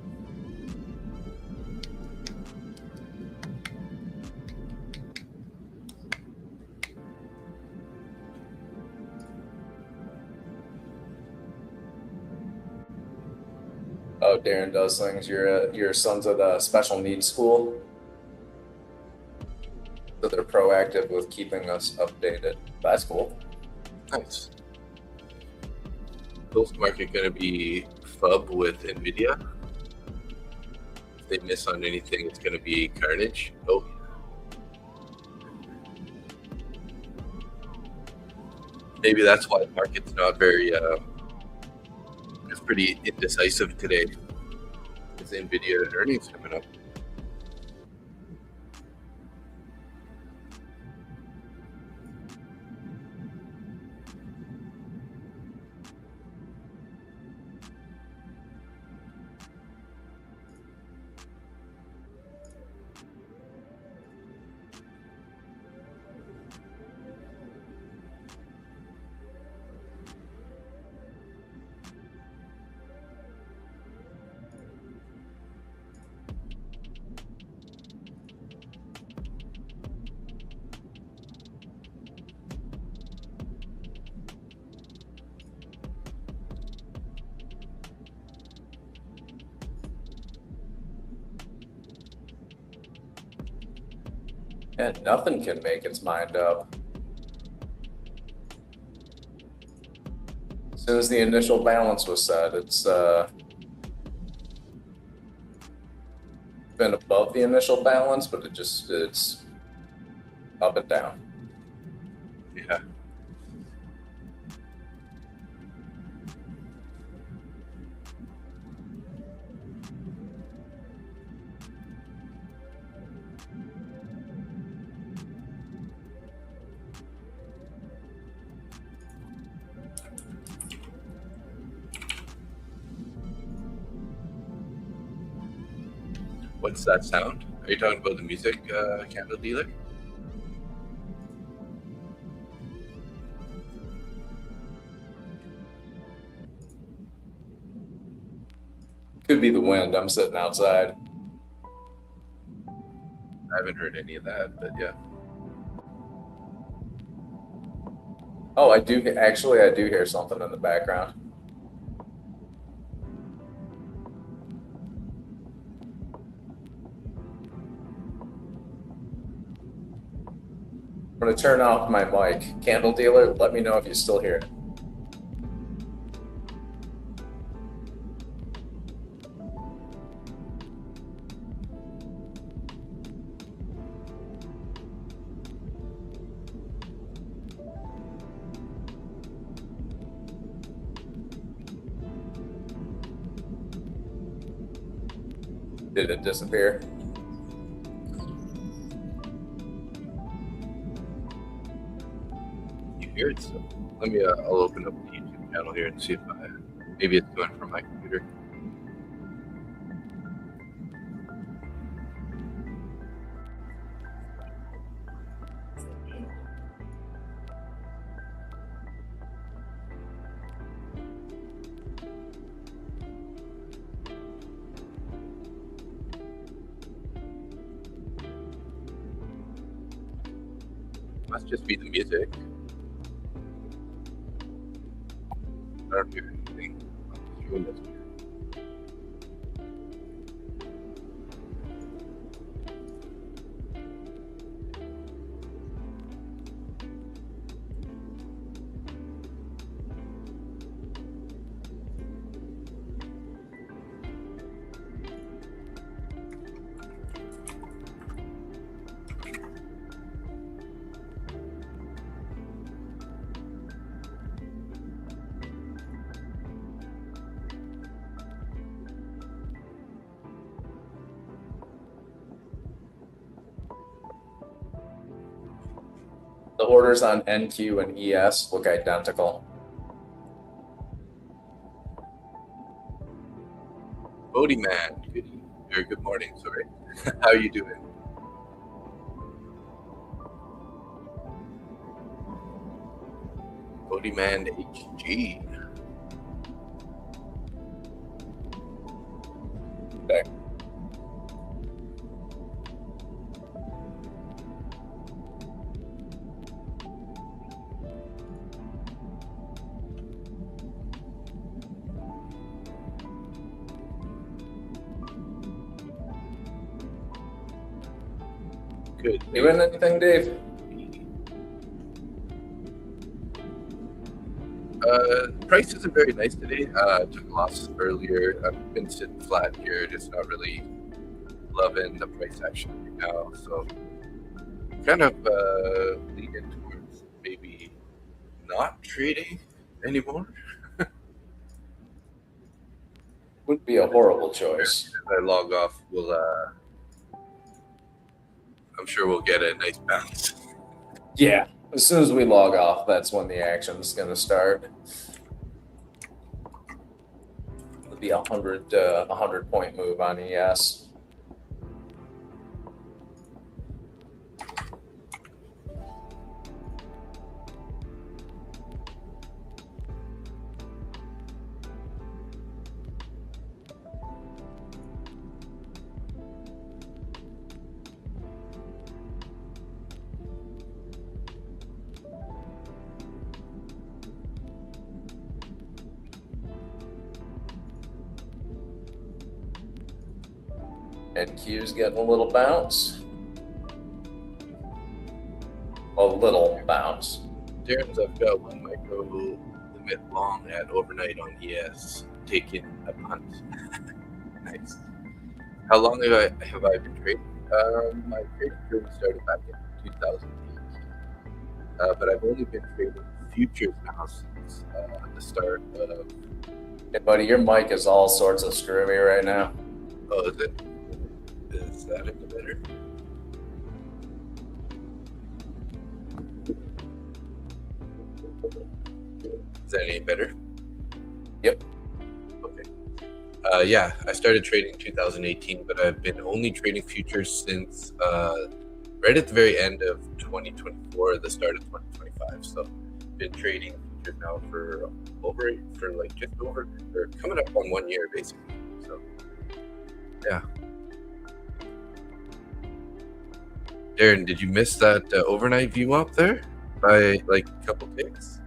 S2: Oh, Darren does things. Your son's at a special needs school, so they're proactive with keeping us updated. That's cool.
S1: Nice. Post market going to be FUB with NVIDIA. If they miss on anything, it's going to be carnage. Oh, maybe that's why the market's not very. It's pretty indecisive today. With NVIDIA earnings coming up.
S2: And nothing can make its mind up. As soon as the initial balance was set, it's been above the initial balance, but it's up and down.
S1: Yeah. What's that sound? Are you talking about the music candle dealer?
S2: Could be the wind. I'm sitting outside.
S1: I haven't heard any of that, but yeah.
S2: Oh, I do hear something in the background. I'm gonna turn off my mic. Candle dealer, let me know if you still hear it. Did it disappear?
S1: You hear it, so let me. I'll open up the YouTube channel here and see if maybe it's going from my computer. Must just be the music. I don't hear anything. Doing this.
S2: The orders on NQ and ES look identical.
S1: Bodie man, good morning. Sorry, how are you doing? Bodie man HG.
S2: Okay.
S1: Good.
S2: You win anything, Dave?
S1: Price isn't very nice today. Took a loss earlier. I've been sitting flat here, just not really loving the price action right now. So kind of leaning towards maybe not trading anymore.
S2: Would be a horrible choice.
S1: As I log off, I'm sure we'll get a nice bounce.
S2: Yeah. As soon as we log off, that's when the action's going to start. It'll be a 100-point move on ES. And Q's getting a little bounce. A little bounce.
S1: Darren's, I've got one micro, the bit long at overnight on ES, taking a punt. Nice. How long have I been trading? My trading career started back in 2018, but I've only been trading futures now since the start of.
S2: Hey, buddy, your mic is all sorts of screwy right now.
S1: Oh, is it? Is that any better? Is that any better?
S2: Yep.
S1: Okay. Yeah, I started trading 2018, but I've been only trading futures since right at the very end of 2024, the start of 2025. So, been trading futures now for just over, or coming up on 1 year basically. So, yeah. Darren, did you miss that overnight view up there by like a couple ticks?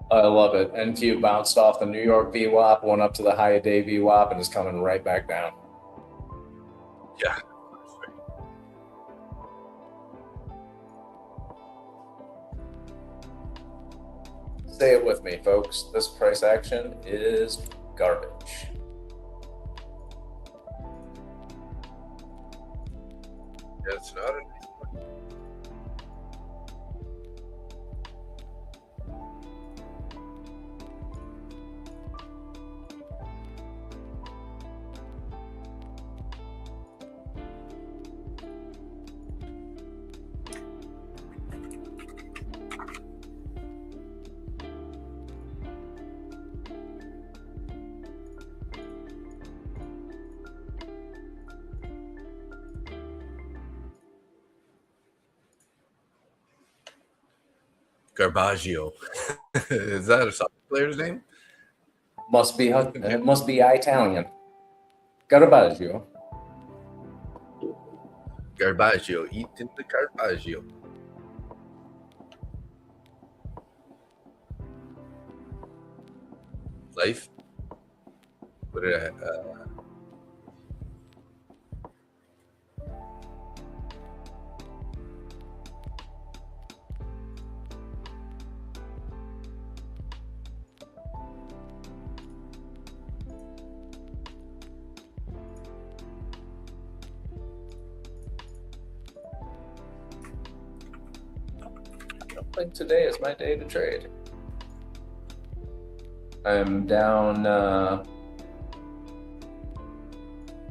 S2: I love it. NQ bounced off the New York VWAP, went up to the high day VWAP, and is coming right back down.
S1: Yeah.
S2: Say it with me, folks. This price action is garbage.
S1: Yeah, it's not a nice one. Garbaggio. Is that a soccer player's name?
S2: Must be Italian. Garbaggio.
S1: Garbaggio. Eating the Garbaggio. Life. What did I?
S2: I don't think today is my day to trade. I'm down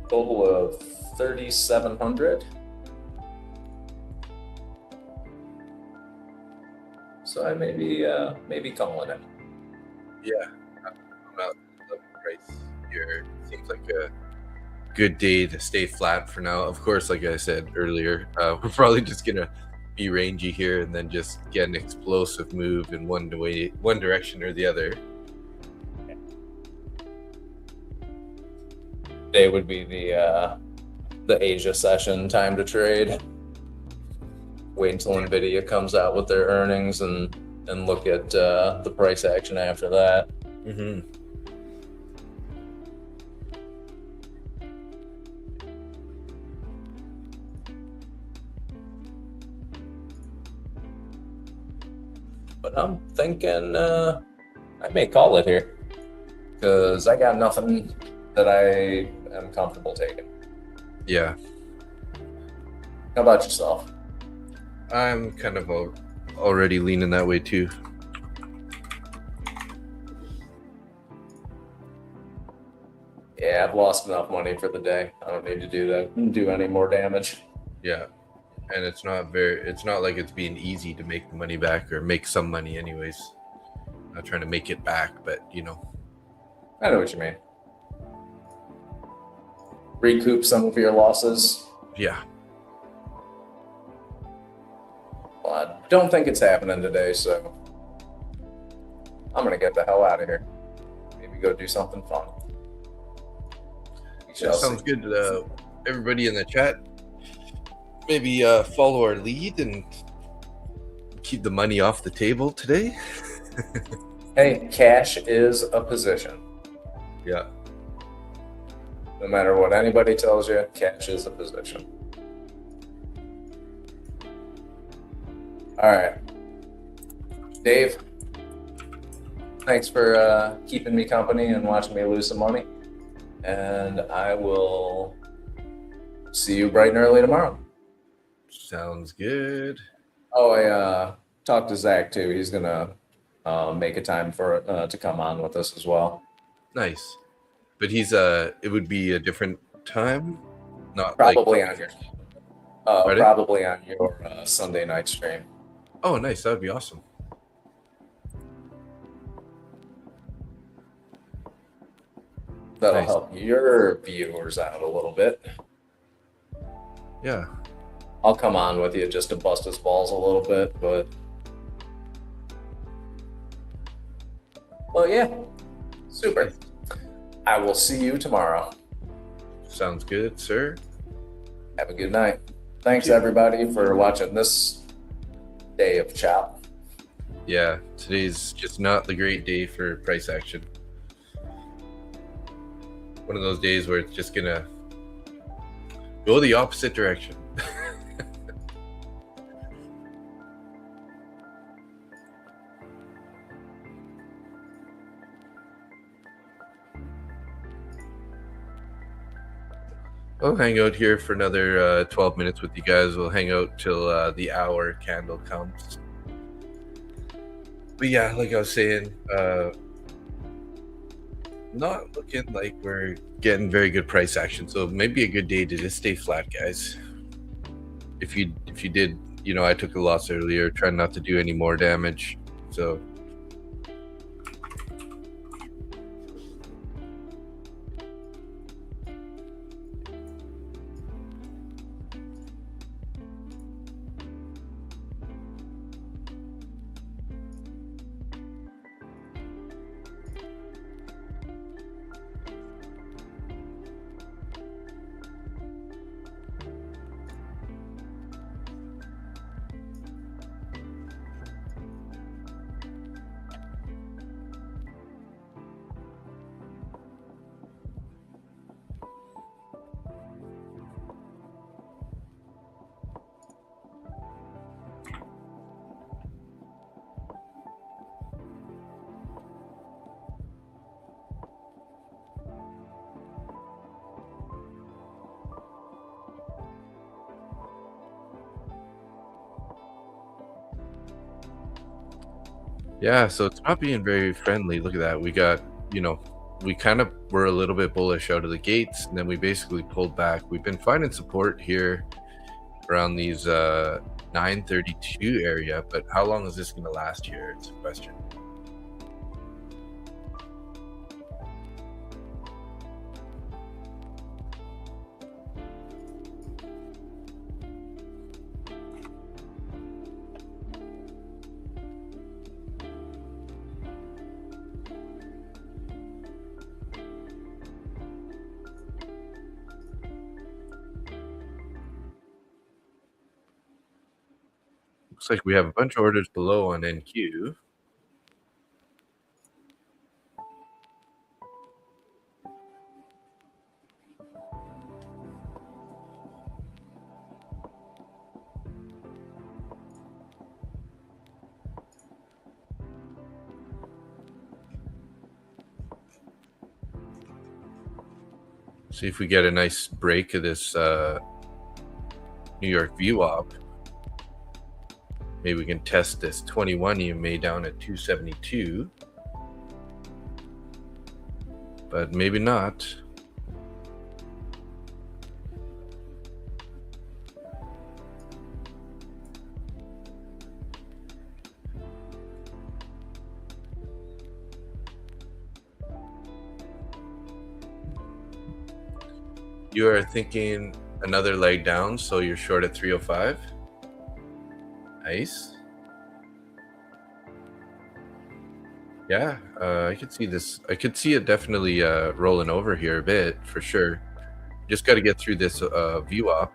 S2: total of 3,700. So I maybe calling it.
S1: Yeah, I'm not the price here. Seems like a good day to stay flat for now. Of course, like I said earlier, we're probably just gonna be rangy here and then just get an explosive move in one direction or the other.
S2: Today would be the Asia session time to trade. Wait until Nvidia comes out with their earnings and look at the price action after that.
S1: Mm-hmm.
S2: But I'm thinking I may call it here because I got nothing that I am comfortable taking.
S1: Yeah,
S2: How about yourself?
S1: I'm kind of already leaning that way too.
S2: Yeah, I've lost enough money for the day. I don't need to do any more damage.
S1: Yeah, and it's not like it's being easy to make the money back or make some money anyways. Not trying to make it back, but
S2: I know what you mean. Recoup some of your losses.
S1: yeah.
S2: Well, I don't think it's happening today, so I'm gonna get the hell out of here. Maybe go do something fun. We shall
S1: Sounds
S2: see.
S1: good. Everybody in the chat, maybe follow our lead and keep the money off the table today.
S2: Hey, cash is a position.
S1: Yeah.
S2: No matter what anybody tells you, cash is a position. All right. Dave, thanks for keeping me company and watching me lose some money. And I will see you bright and early tomorrow.
S1: Sounds good.
S2: Oh, I talked to Zach too. He's gonna make a time for to come on with us as well.
S1: Nice. But he's it would be a different time, not
S2: Probably
S1: like
S2: on your
S1: Pardon?
S2: probably on your Sunday night stream.
S1: Oh, nice. That would be awesome.
S2: That'll
S1: Nice.
S2: help your viewers out a little bit.
S1: Yeah.
S2: I'll come on with you just to bust his balls a little bit, but well, yeah, super. I will see you tomorrow.
S1: Sounds good, sir.
S2: Have a good night. Thanks everybody for watching this day of chop.
S1: Yeah, today's just not the great day for price action. One of those days where it's just gonna go the opposite direction. I'll hang out here for another 12 minutes with you guys. We'll hang out till the hour candle comes. But yeah, like I was saying, not looking like we're getting very good price action. So maybe a good day to just stay flat, guys. If you did, I took a loss earlier, trying not to do any more damage. So yeah, so it's not being very friendly. Look at that. We got, we kind of were a little bit bullish out of the gates, and then we basically pulled back. We've been finding support here around these 932 area, but how long is this going to last here? It's a question. Looks like we have a bunch of orders below on NQ. See if we get a nice break of this New York VWAP. Maybe we can test this 21 EMA down at 272, but maybe not. You are thinking another leg down, so you're short at 305. Nice. Yeah, I could see this. I could see it definitely rolling over here a bit for sure. Just got to get through this VWAP.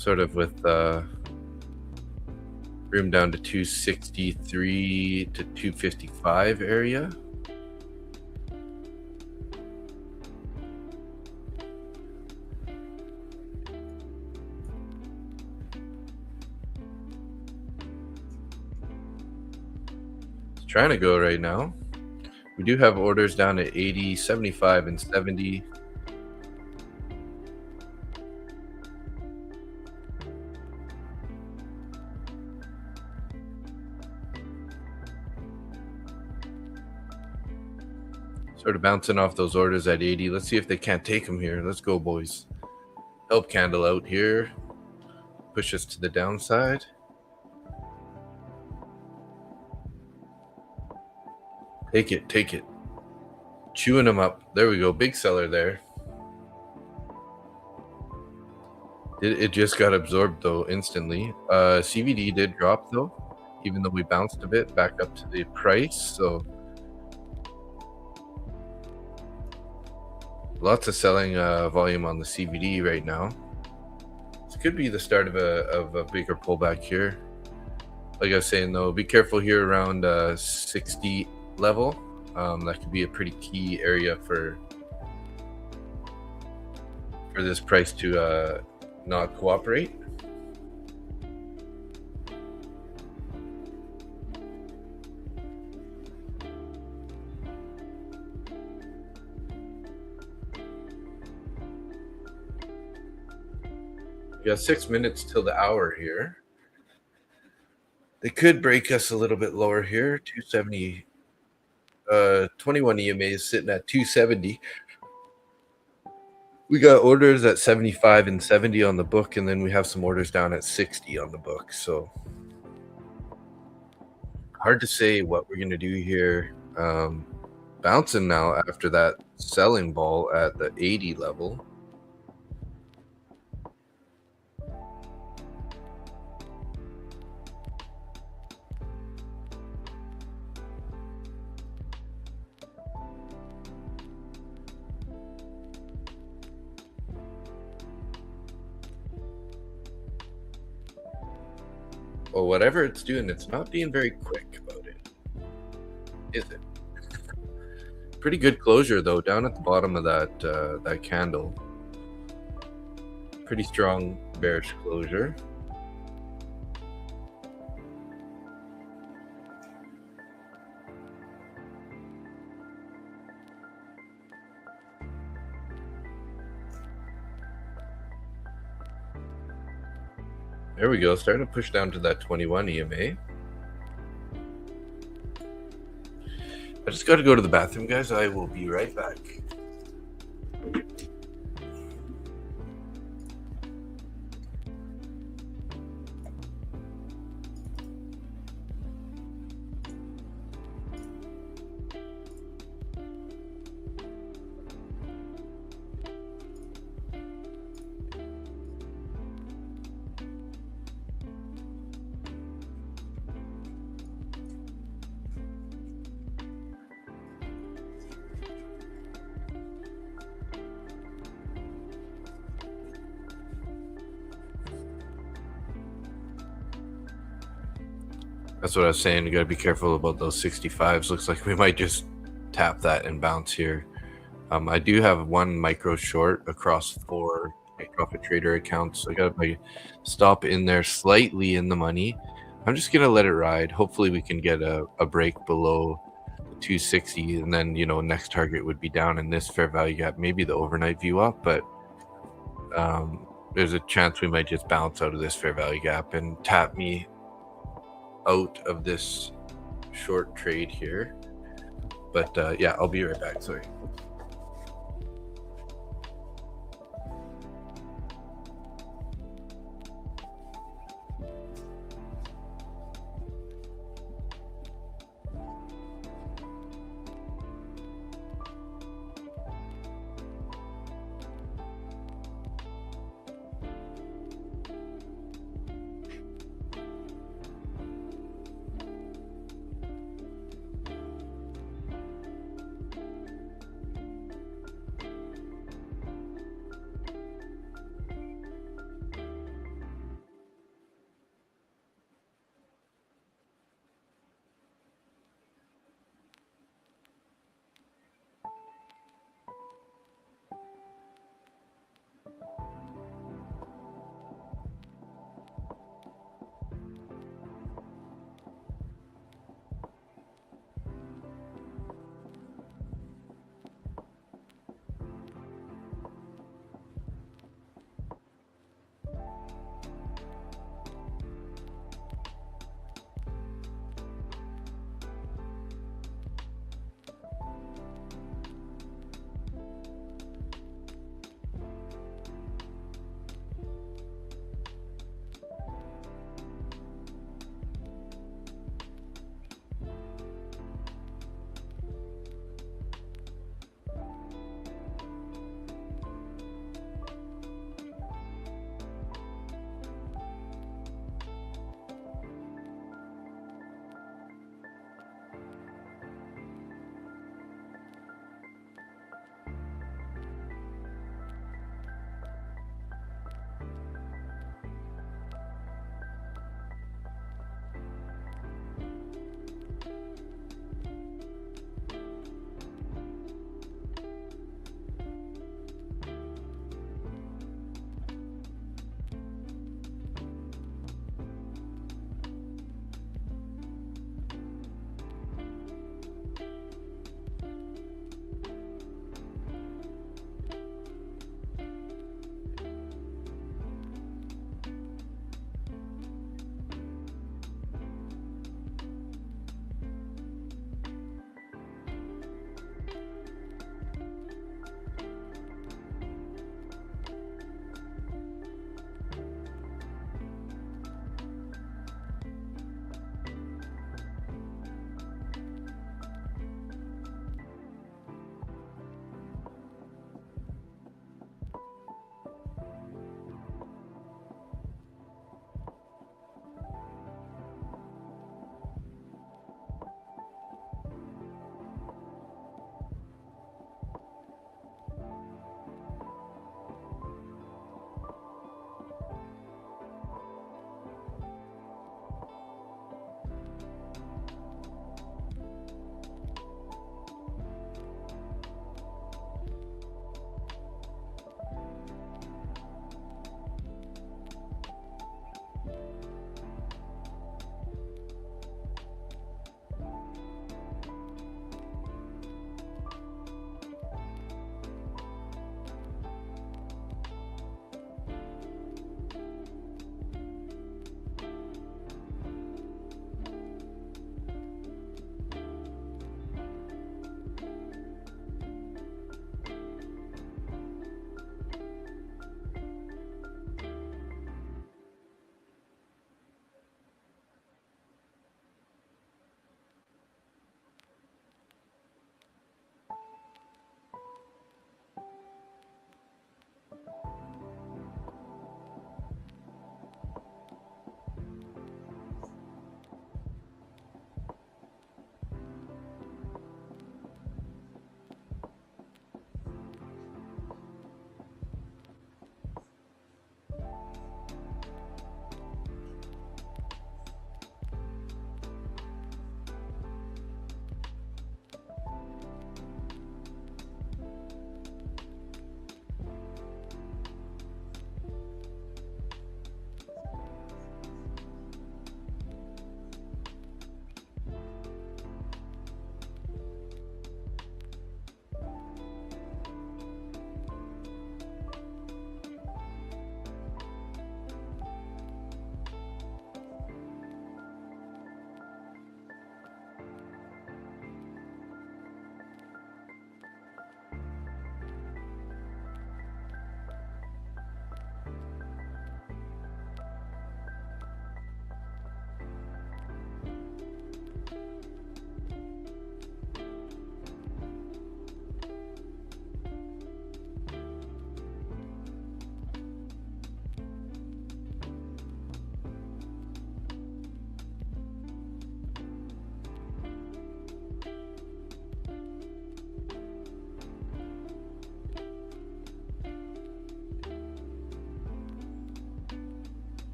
S1: sort of with room down to 263 to 255 area. It's trying to go right now. We do have orders down at 80, 75, and 70. Sort of bouncing off those orders at 80. Let's see if they can't take them here. Let's go, boys. Help candle out here. Push us to the downside. Take it, take it. Chewing them up. There we go. Big seller there. It just got absorbed, though, instantly. CVD did drop, though, even though we bounced a bit back up to the price. So lots of selling volume on the CVD right now. This could be the start of a bigger pullback here. Like I was saying, though, be careful here around 60 level. That could be a pretty key area for this price to not cooperate. We got 6 minutes till the hour here. They could break us a little bit lower here. 270. 21 EMA is sitting at 270. We got orders at 75 and 70 on the book, and then we have some orders down at 60 on the book. So hard to say what we're going to do here. Bouncing now after that selling ball at the 80 level. Well, whatever it's doing, it's not being very quick about it, is it? Pretty good closure, though, down at the bottom of that candle. Pretty strong bearish closure. There we go, starting to push down to that 21 EMA. I just got to go to the bathroom, guys. I will be right back. That's what I was saying. You got to be careful about those 65s. Looks like we might just tap that and bounce here. I do have one micro short across 4 profit trader accounts. So I got my stop in there slightly in the money. I'm just going to let it ride. Hopefully we can get a break below 260. And then, next target would be down in this fair value gap. Maybe the overnight view up, but there's a chance we might just bounce out of this fair value gap and tap me out of this short trade here. But yeah, I'll be right back. Sorry.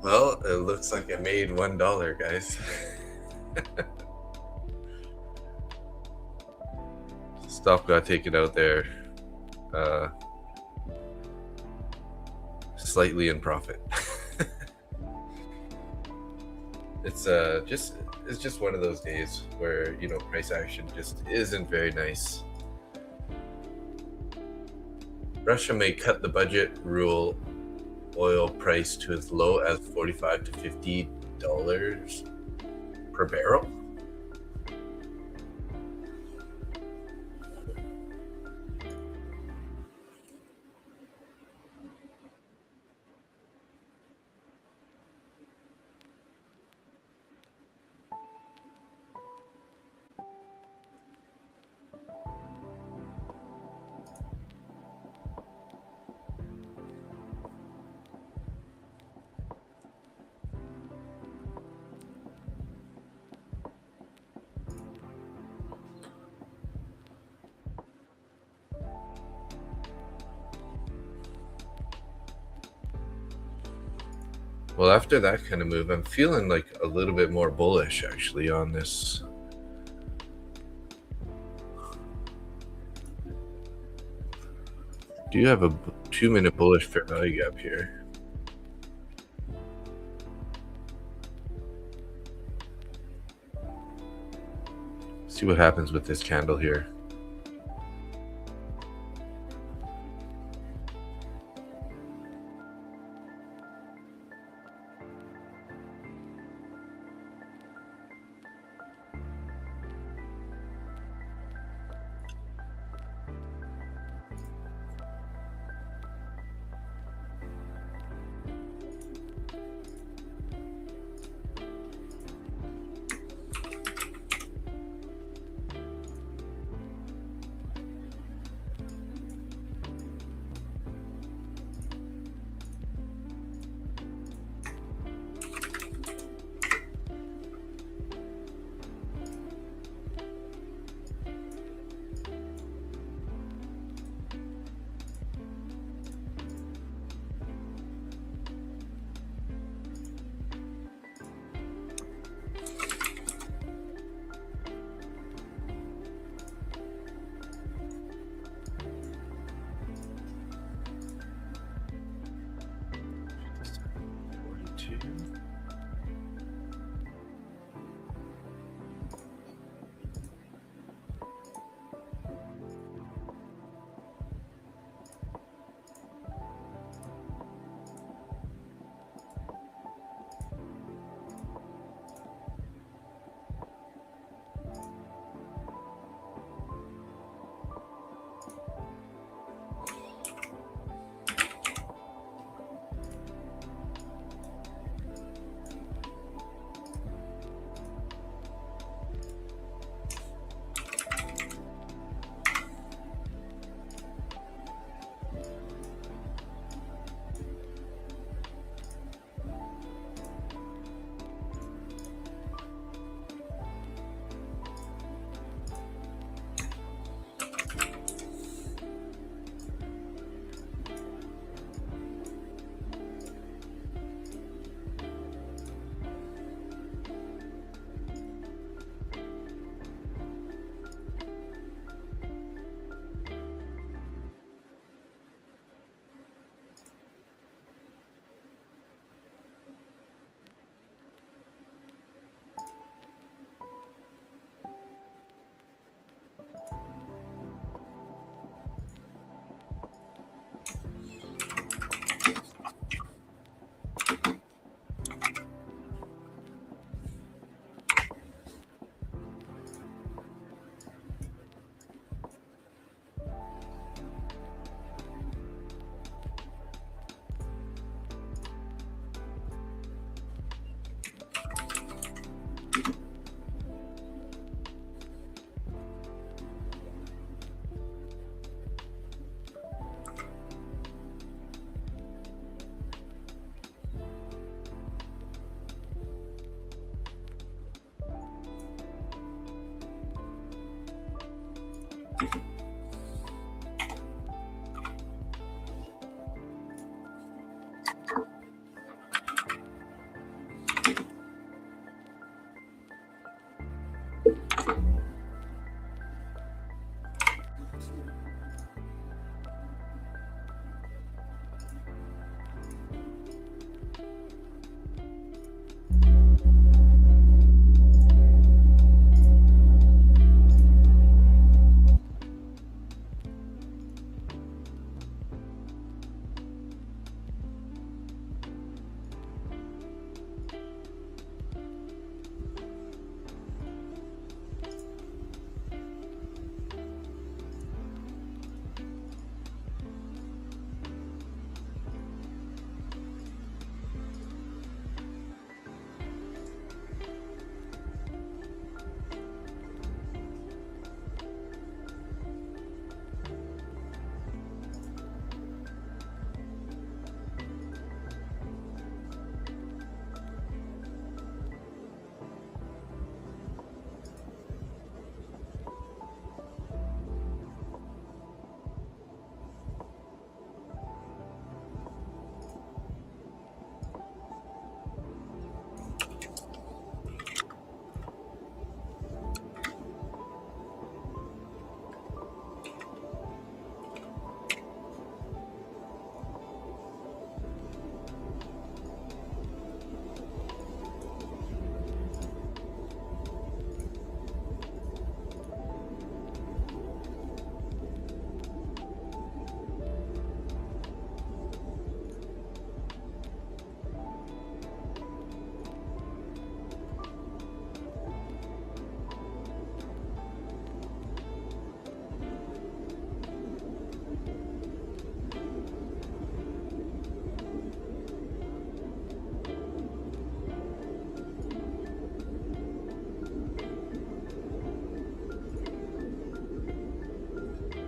S1: Well, it looks like I made $1, guys. Stop got taken out there. Slightly in profit. It's just one of those days where, you know, price action just isn't very nice. Russia may cut the budget rule oil price to as low as $45 to $50 per barrel. Well, after that kind of move, I'm feeling like a little bit more bullish actually on this. Do you have a 2-minute bullish fair value gap here? See what happens with this candle here.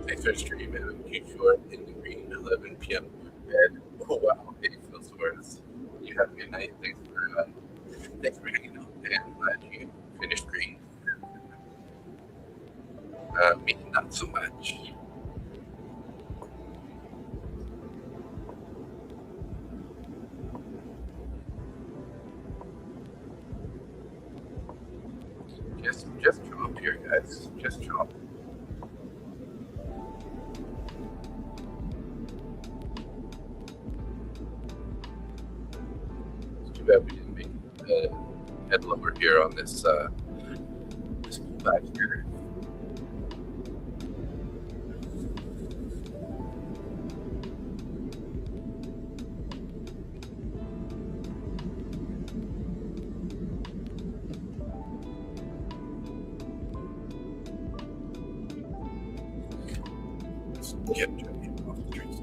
S1: Thanks for stream, man. You short in the green, 11 p.m. bed. Oh wow, it feels worse. You have a good night. Thanks for hanging out, and I'm glad you finished green. Me, not so much. Just chop here, guys. Just chop. It's too bad we didn't make head lower here on this this pullback here. Let's get Jimmy off the trees.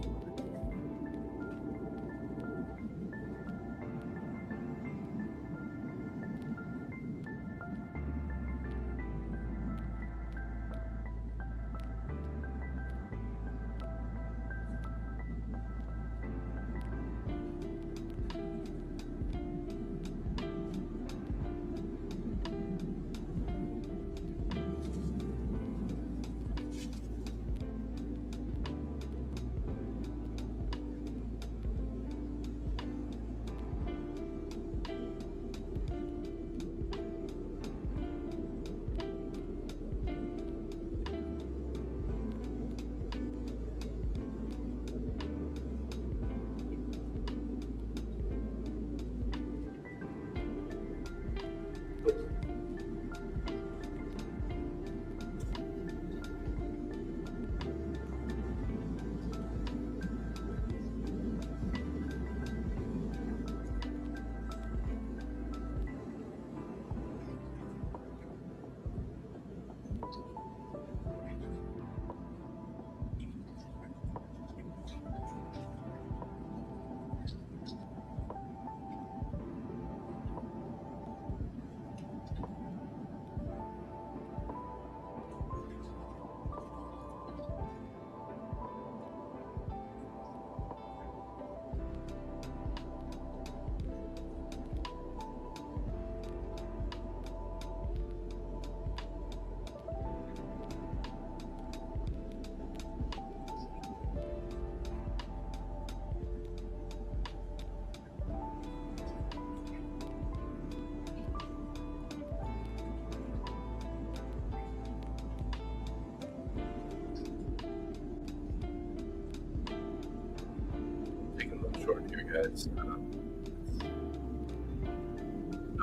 S1: Taking a little short here, guys.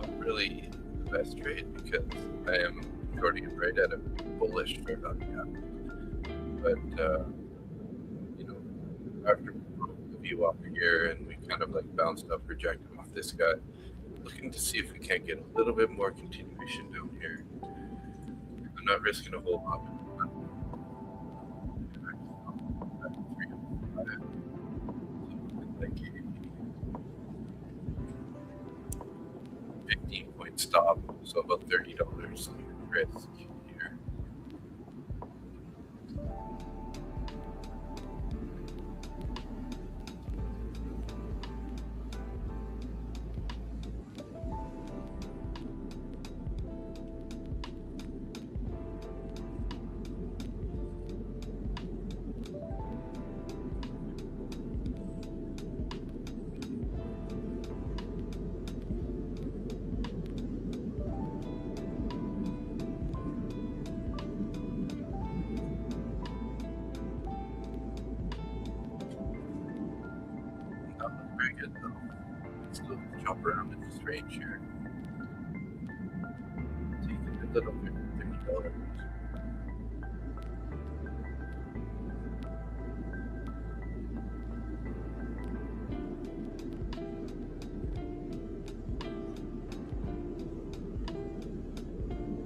S1: not really the best trade because I am shorting it right at a bullish fair value gap. But you know, after we broke the view off here and we kind of like bounced up, rejected off this guy, looking to see if we can't get a little bit more continuation down here. I'm not risking a whole lot. Like 15-point stop, so about $30 risk here. Not looking very good though. Still chop around in this range here. Taking a little bit, $30.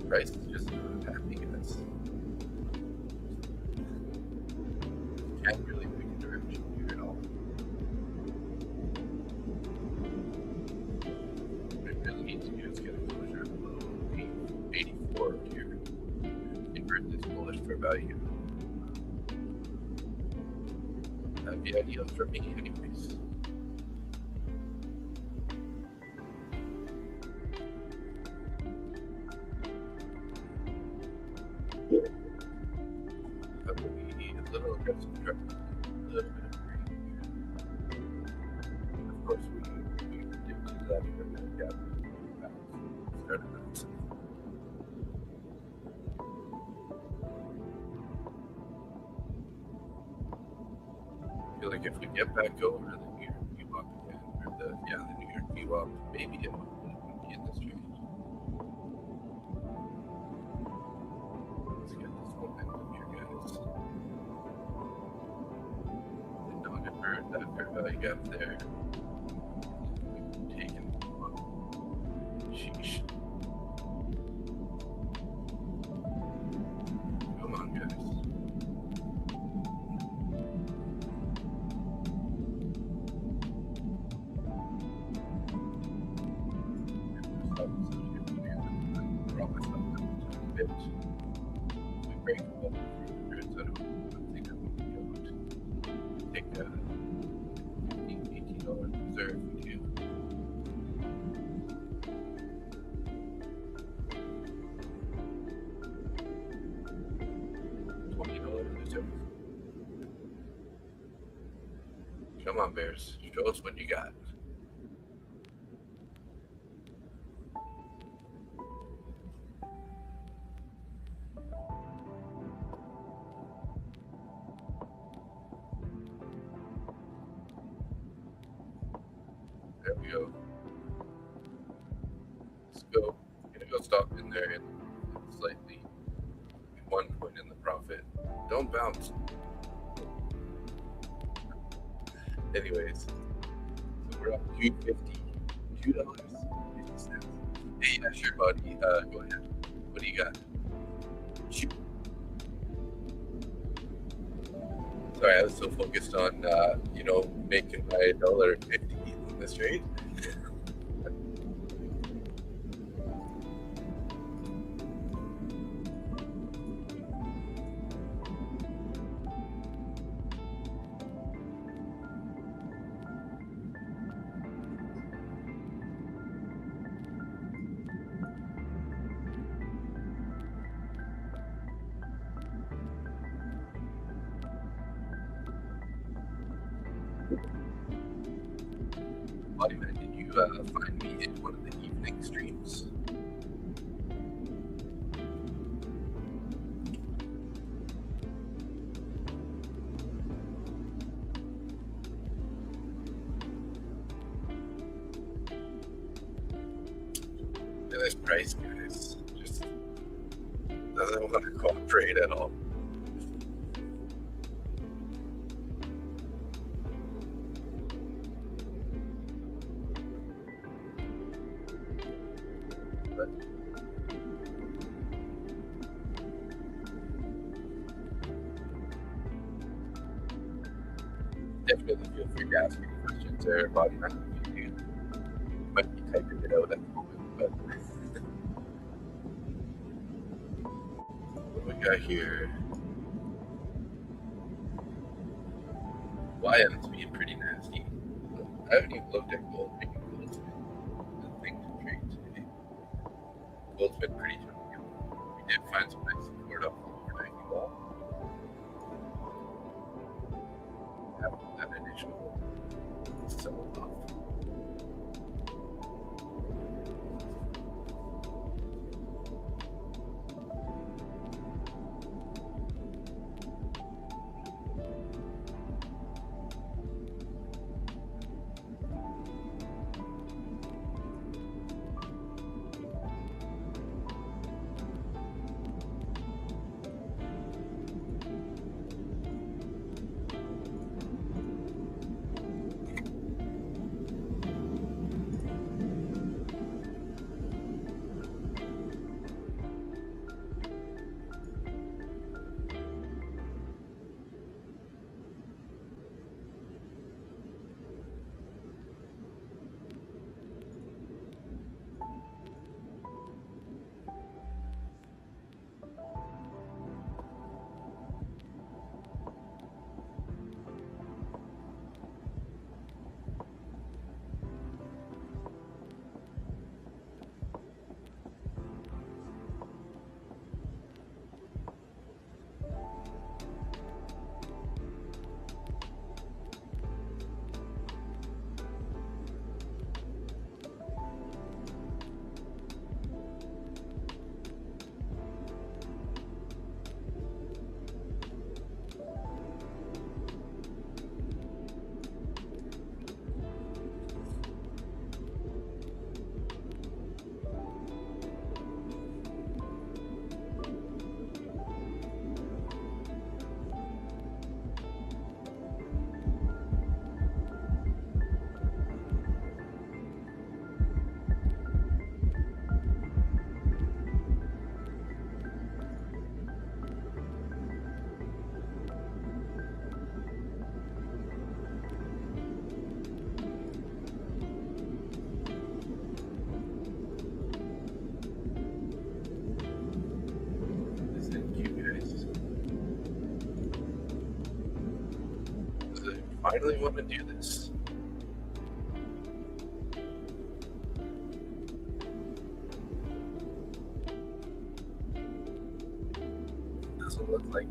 S1: Price is just not happy, guys. Can't really pick a direction here at all. What I really need to do is get a closure below 84 here. Invert this bullish for value. That'd be ideal for me, anyways. That would be a little aggressive, try to a little bit of range. Of course, we did to that gap. Started bouncing. I feel like if we get back over the New York VWAP again, or the New York VWAP, maybe it would be in this trade. Let's get this momentum here, guys. Did not invert that fair value gap there. Taken. Sheesh. Come on, guys. Draw myself down a bit. We break above the 300s. I don't think I'm going to be able to take a $18 reserve with you. $20 reserve. Come on, Bears. Show us what you got. There we go. Let's go. I'm gonna go stop in there and slightly 1 point in the profit. Don't bounce. Anyways, so we're up $2.50. Hey, yeah, sure, buddy. Go ahead. What do you got? Shoot. Sorry, I was so focused on making my $1.50 in this trade. Bodyman, did you find me in one of the evening streams? at this price, guys. Just doesn't want to cooperate at all. But definitely feel free to ask any questions there, Bobby. You might be typing it out at the moment, but what we got here? YM's being pretty nasty. I haven't even looked at gold. Maybe gold's been the thing to trade today. Gold's been pretty chunky. We did find some nice support up the overnight wall. After that initial sell off. Finally want to do this. Doesn't look like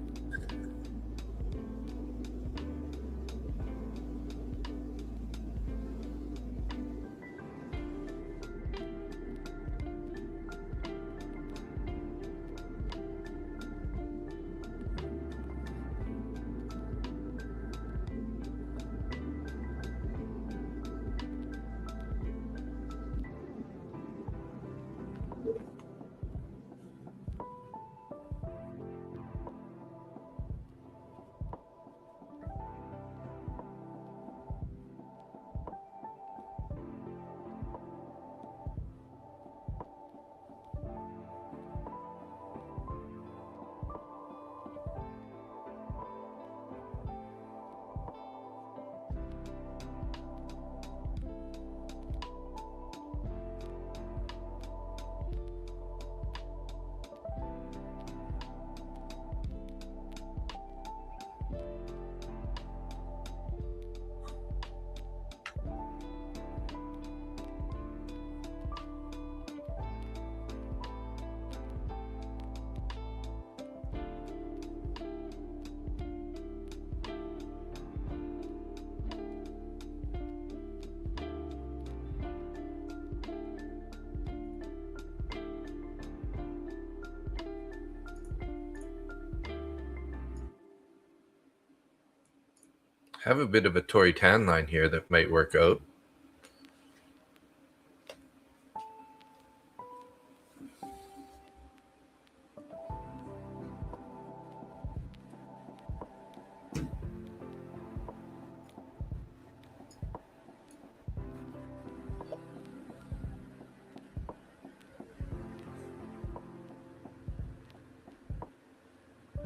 S1: have a bit of a Tory tan line here that might work out.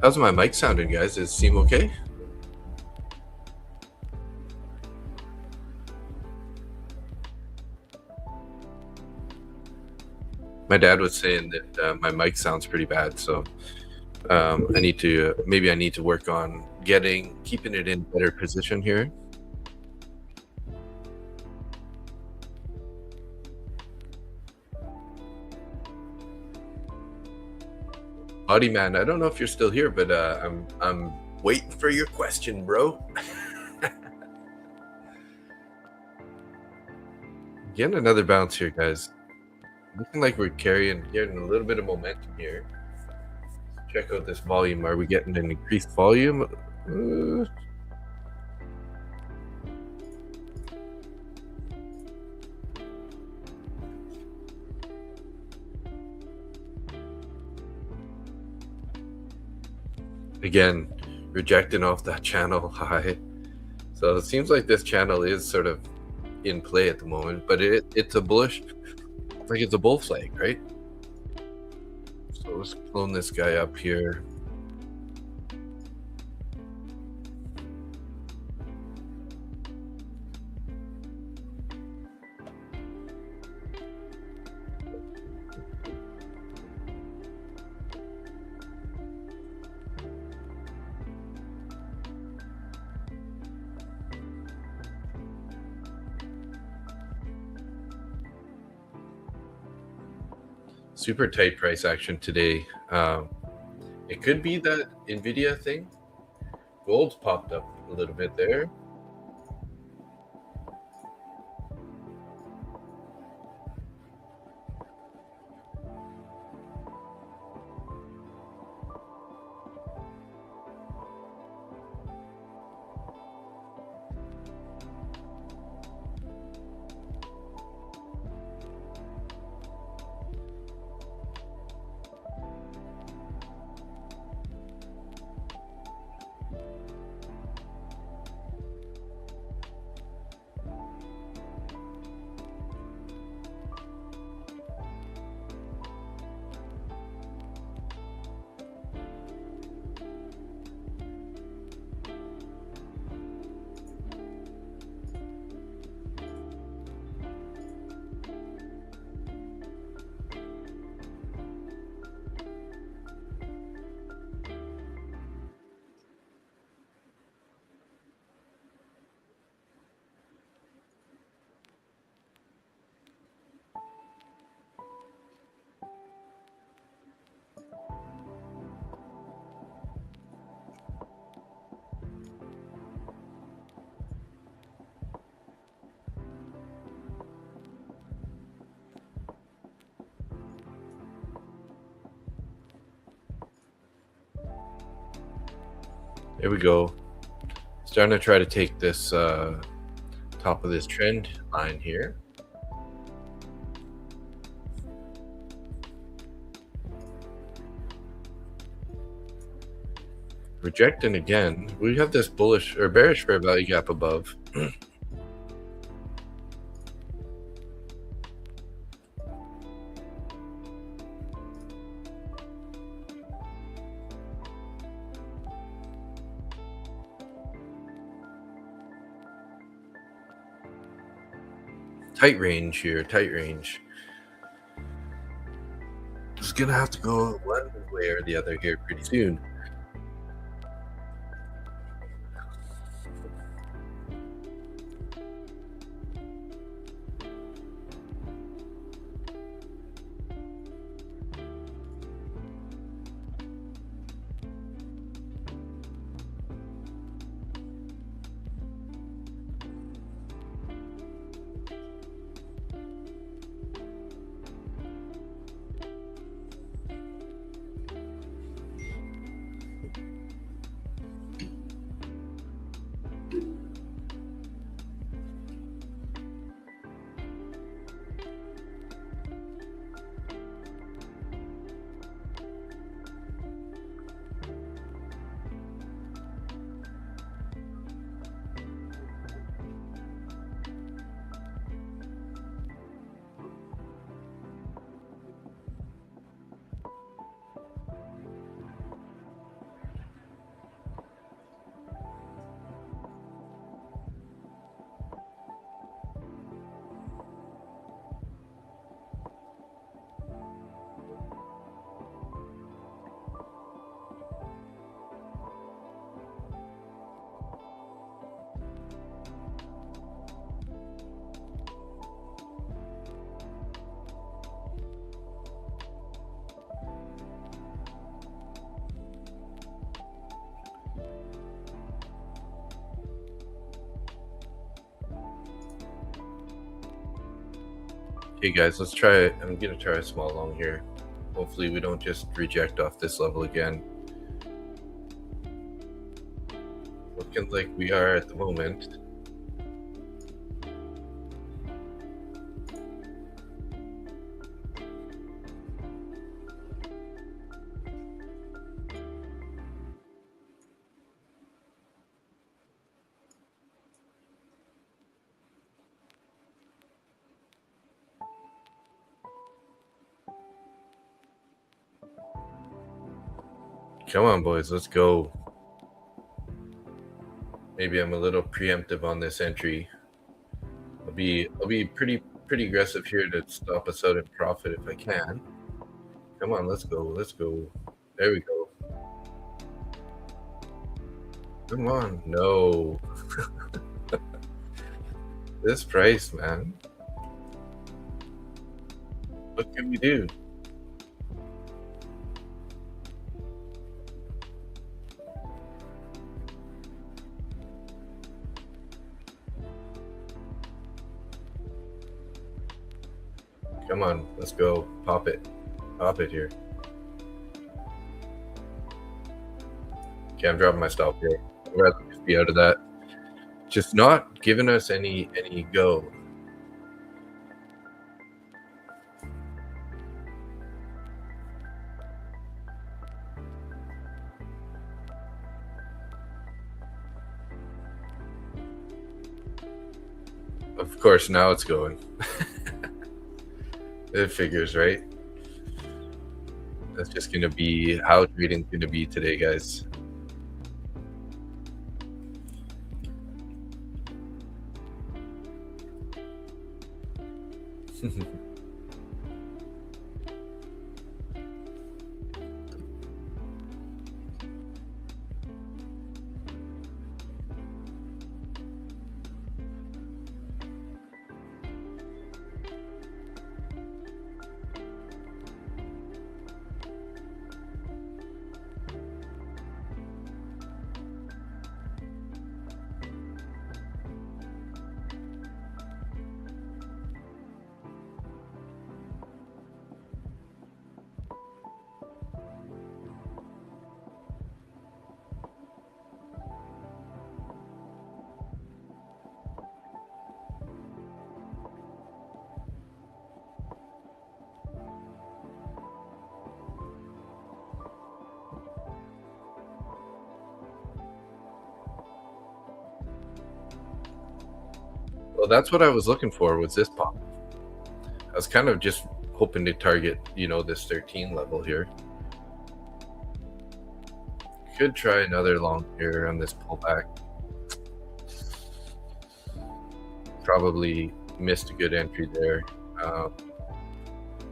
S1: How's my mic sounding, guys? Does it seem okay? My dad was saying that my mic sounds pretty bad, so I need to work on keeping it in better position here. Buddy man, I don't know if you're still here, but I'm waiting for your question, bro. Getting another bounce here, guys. Looking like we're getting a little bit of momentum here. Check out this volume. Are we getting an increased volume? Again, rejecting off that channel high. So it seems like this channel is sort of in play at the moment, but it's a bullish, like it's a bull flag, right? So let's clone this guy up here. Super tight price action today. It could be that Nvidia thing. Gold's popped up a little bit there. There we go. Starting to try to take this top of this trend line here. Rejecting again. We have this bullish or bearish fair value gap above. Tight range here, tight range. It's gonna have to go one way or the other here pretty soon. Okay, guys, let's try. I'm gonna try a small long here. Hopefully, we don't just reject off this level again. Looking like we are at the moment. Come on, boys, let's go. Maybe I'm a little preemptive on this entry. I'll be pretty aggressive here to stop us out in profit if I can. Come on, let's go. Let's go. There we go. Come on. No. This price, man. What can we do? Come on, let's go. Pop it. Pop it here. Okay, I'm dropping my stop here. I'd rather just be out of that. Just not giving us any go. Of course, now it's going. It figures, right? That's just going to be how trading's going to be today, guys. Well, that's what I was looking for, was this pop. I was kind of just hoping to target, this 13 level here. Could try another long here on this pullback. Probably missed a good entry there.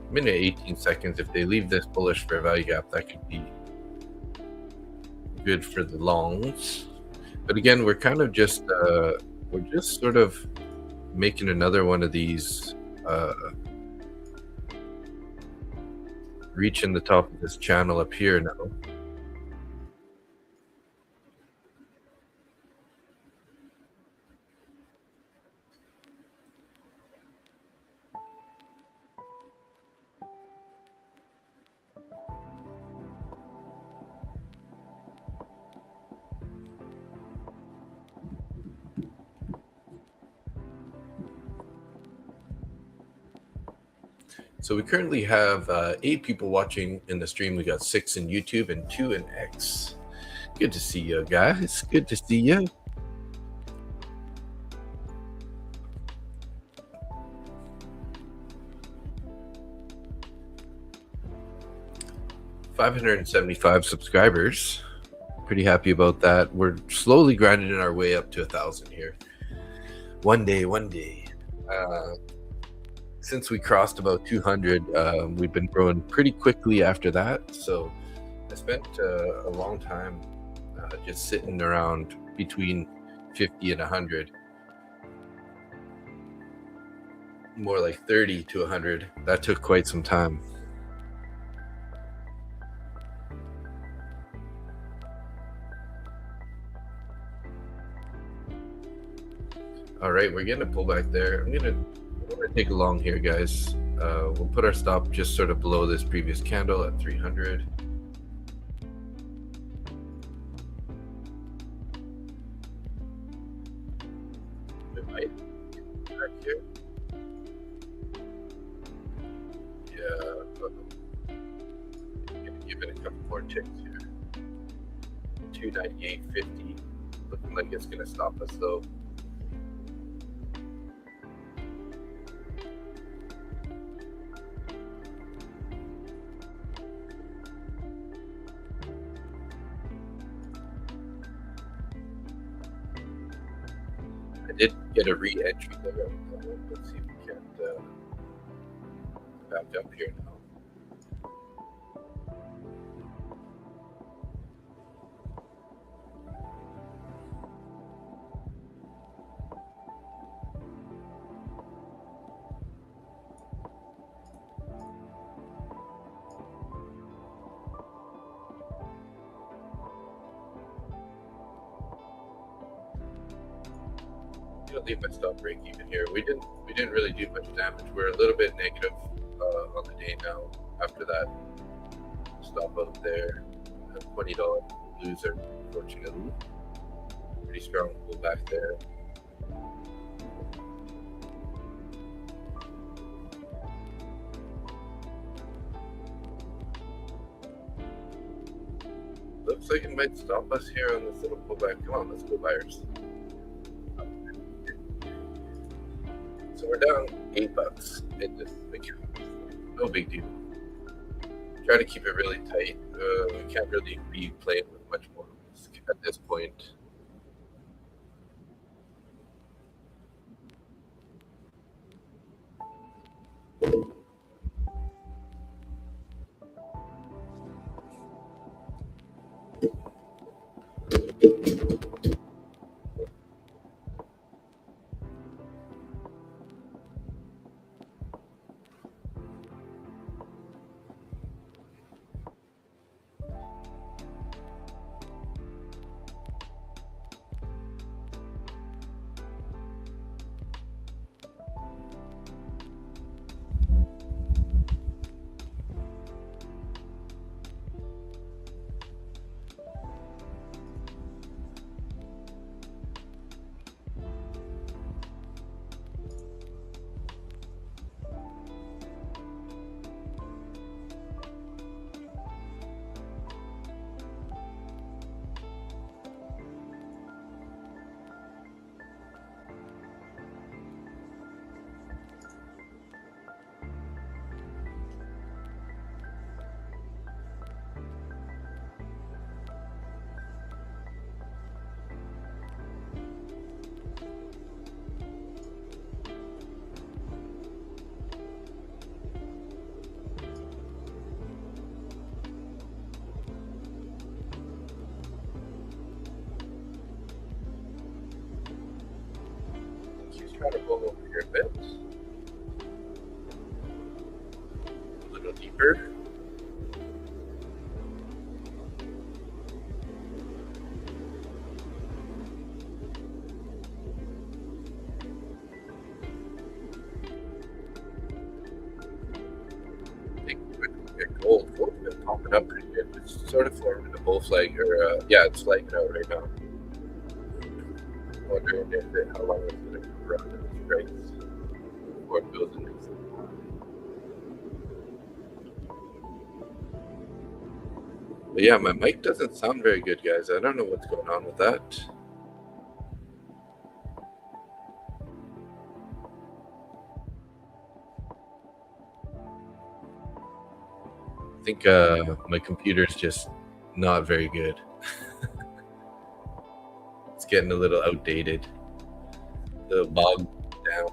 S1: Minute 18 seconds. If they leave this bullish fair value gap, that could be good for the longs. But again, we're kind of just we're just sort of making another one of these reaching the top of this channel up here now. So we currently have 8 people watching in the stream. We got 6 in YouTube and 2 in X. Good to see you guys. Good to see you. $575 subscribers. Pretty happy about that. We're slowly grinding our way up to 1,000 here. One day. Since we crossed about 200, we've been growing pretty quickly after that. So I spent a long time just sitting around between 50 and 100. More like 30 to 100. That took quite some time. All right, we're getting a pullback there. I'm gonna take a long here, guys. We'll put our stop just sort of below this previous candle at 300. We might get back here. Yeah, I'm gonna give it a couple more ticks here. 298.50, looking like it's gonna stop us though. I did get a re-entry there. Let's see if we can back up here now. I'm gonna leave my stop break even here. We didn't really do much damage. We're a little bit negative on the day now after that stop out there. A $20 loser, unfortunately. Pretty strong pullback there. Looks like it might stop us here on this little pullback. Come on, let's go buyers. So we're down $8 in this account. No big deal. Try to keep it really tight. We can't really be playing with much more risk at this point. She's trying to roll over here a bit. A little deeper. I think we're going to get gold. Gold's been popping up pretty good. It's sort of forming a bull flag, or yeah, it's flagging out right now. Wondering how long it's going to come around in this price before it goes into some. But yeah, my mic doesn't sound very good, guys. I don't know what's going on with that. I think my computer's just not very good. It's getting a little outdated, a little bogged down.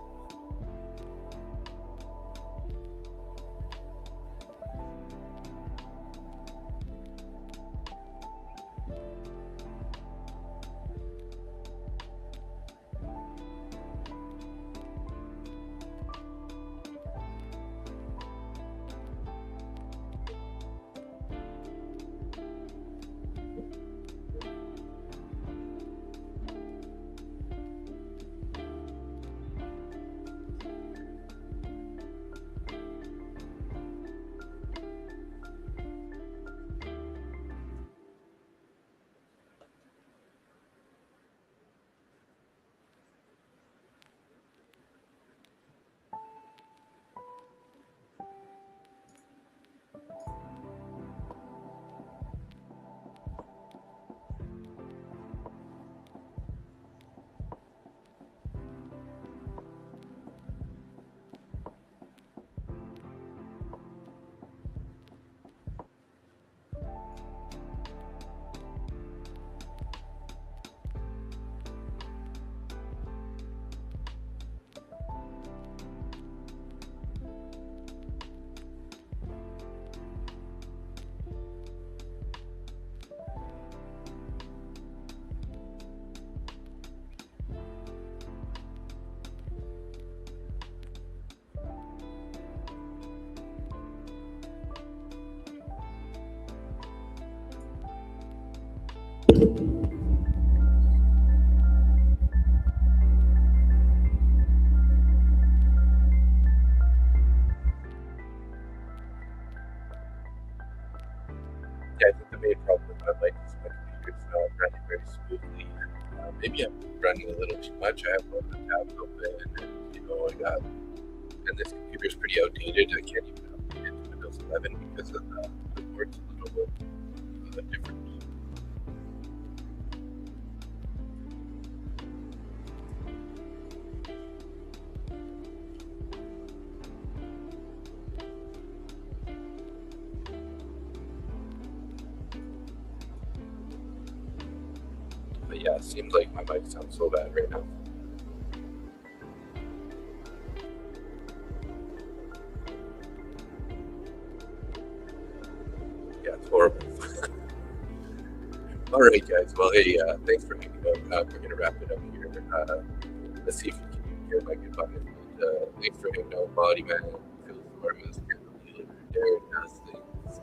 S1: Yeah, I think the main problem with my mic is my computer's not running very smoothly. Maybe I'm running a little too much. I have all the tabs open, and I got, and this computer's pretty outdated. I can't even update it to Windows 11 because of the board's a little different. But yeah, it seems like my mic sounds so bad right now. Yeah, it's horrible. All right, guys. Well, hey, thanks for hanging out. We're gonna wrap it up here. Let's see if you can hear my goodbye. Thanks for hanging out, Body Man, Phil Formas, Darren Does Things,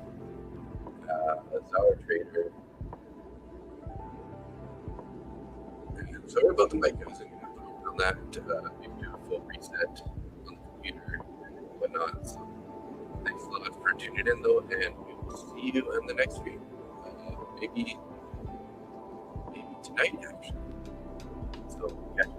S1: Sour Trader. And sorry about the mic, guys. I'm gonna have to work on that. Maybe do a full reset on the computer and whatnot. So thanks a lot for tuning in, though, and we will see you in the next week. Maybe tonight, actually. So, catch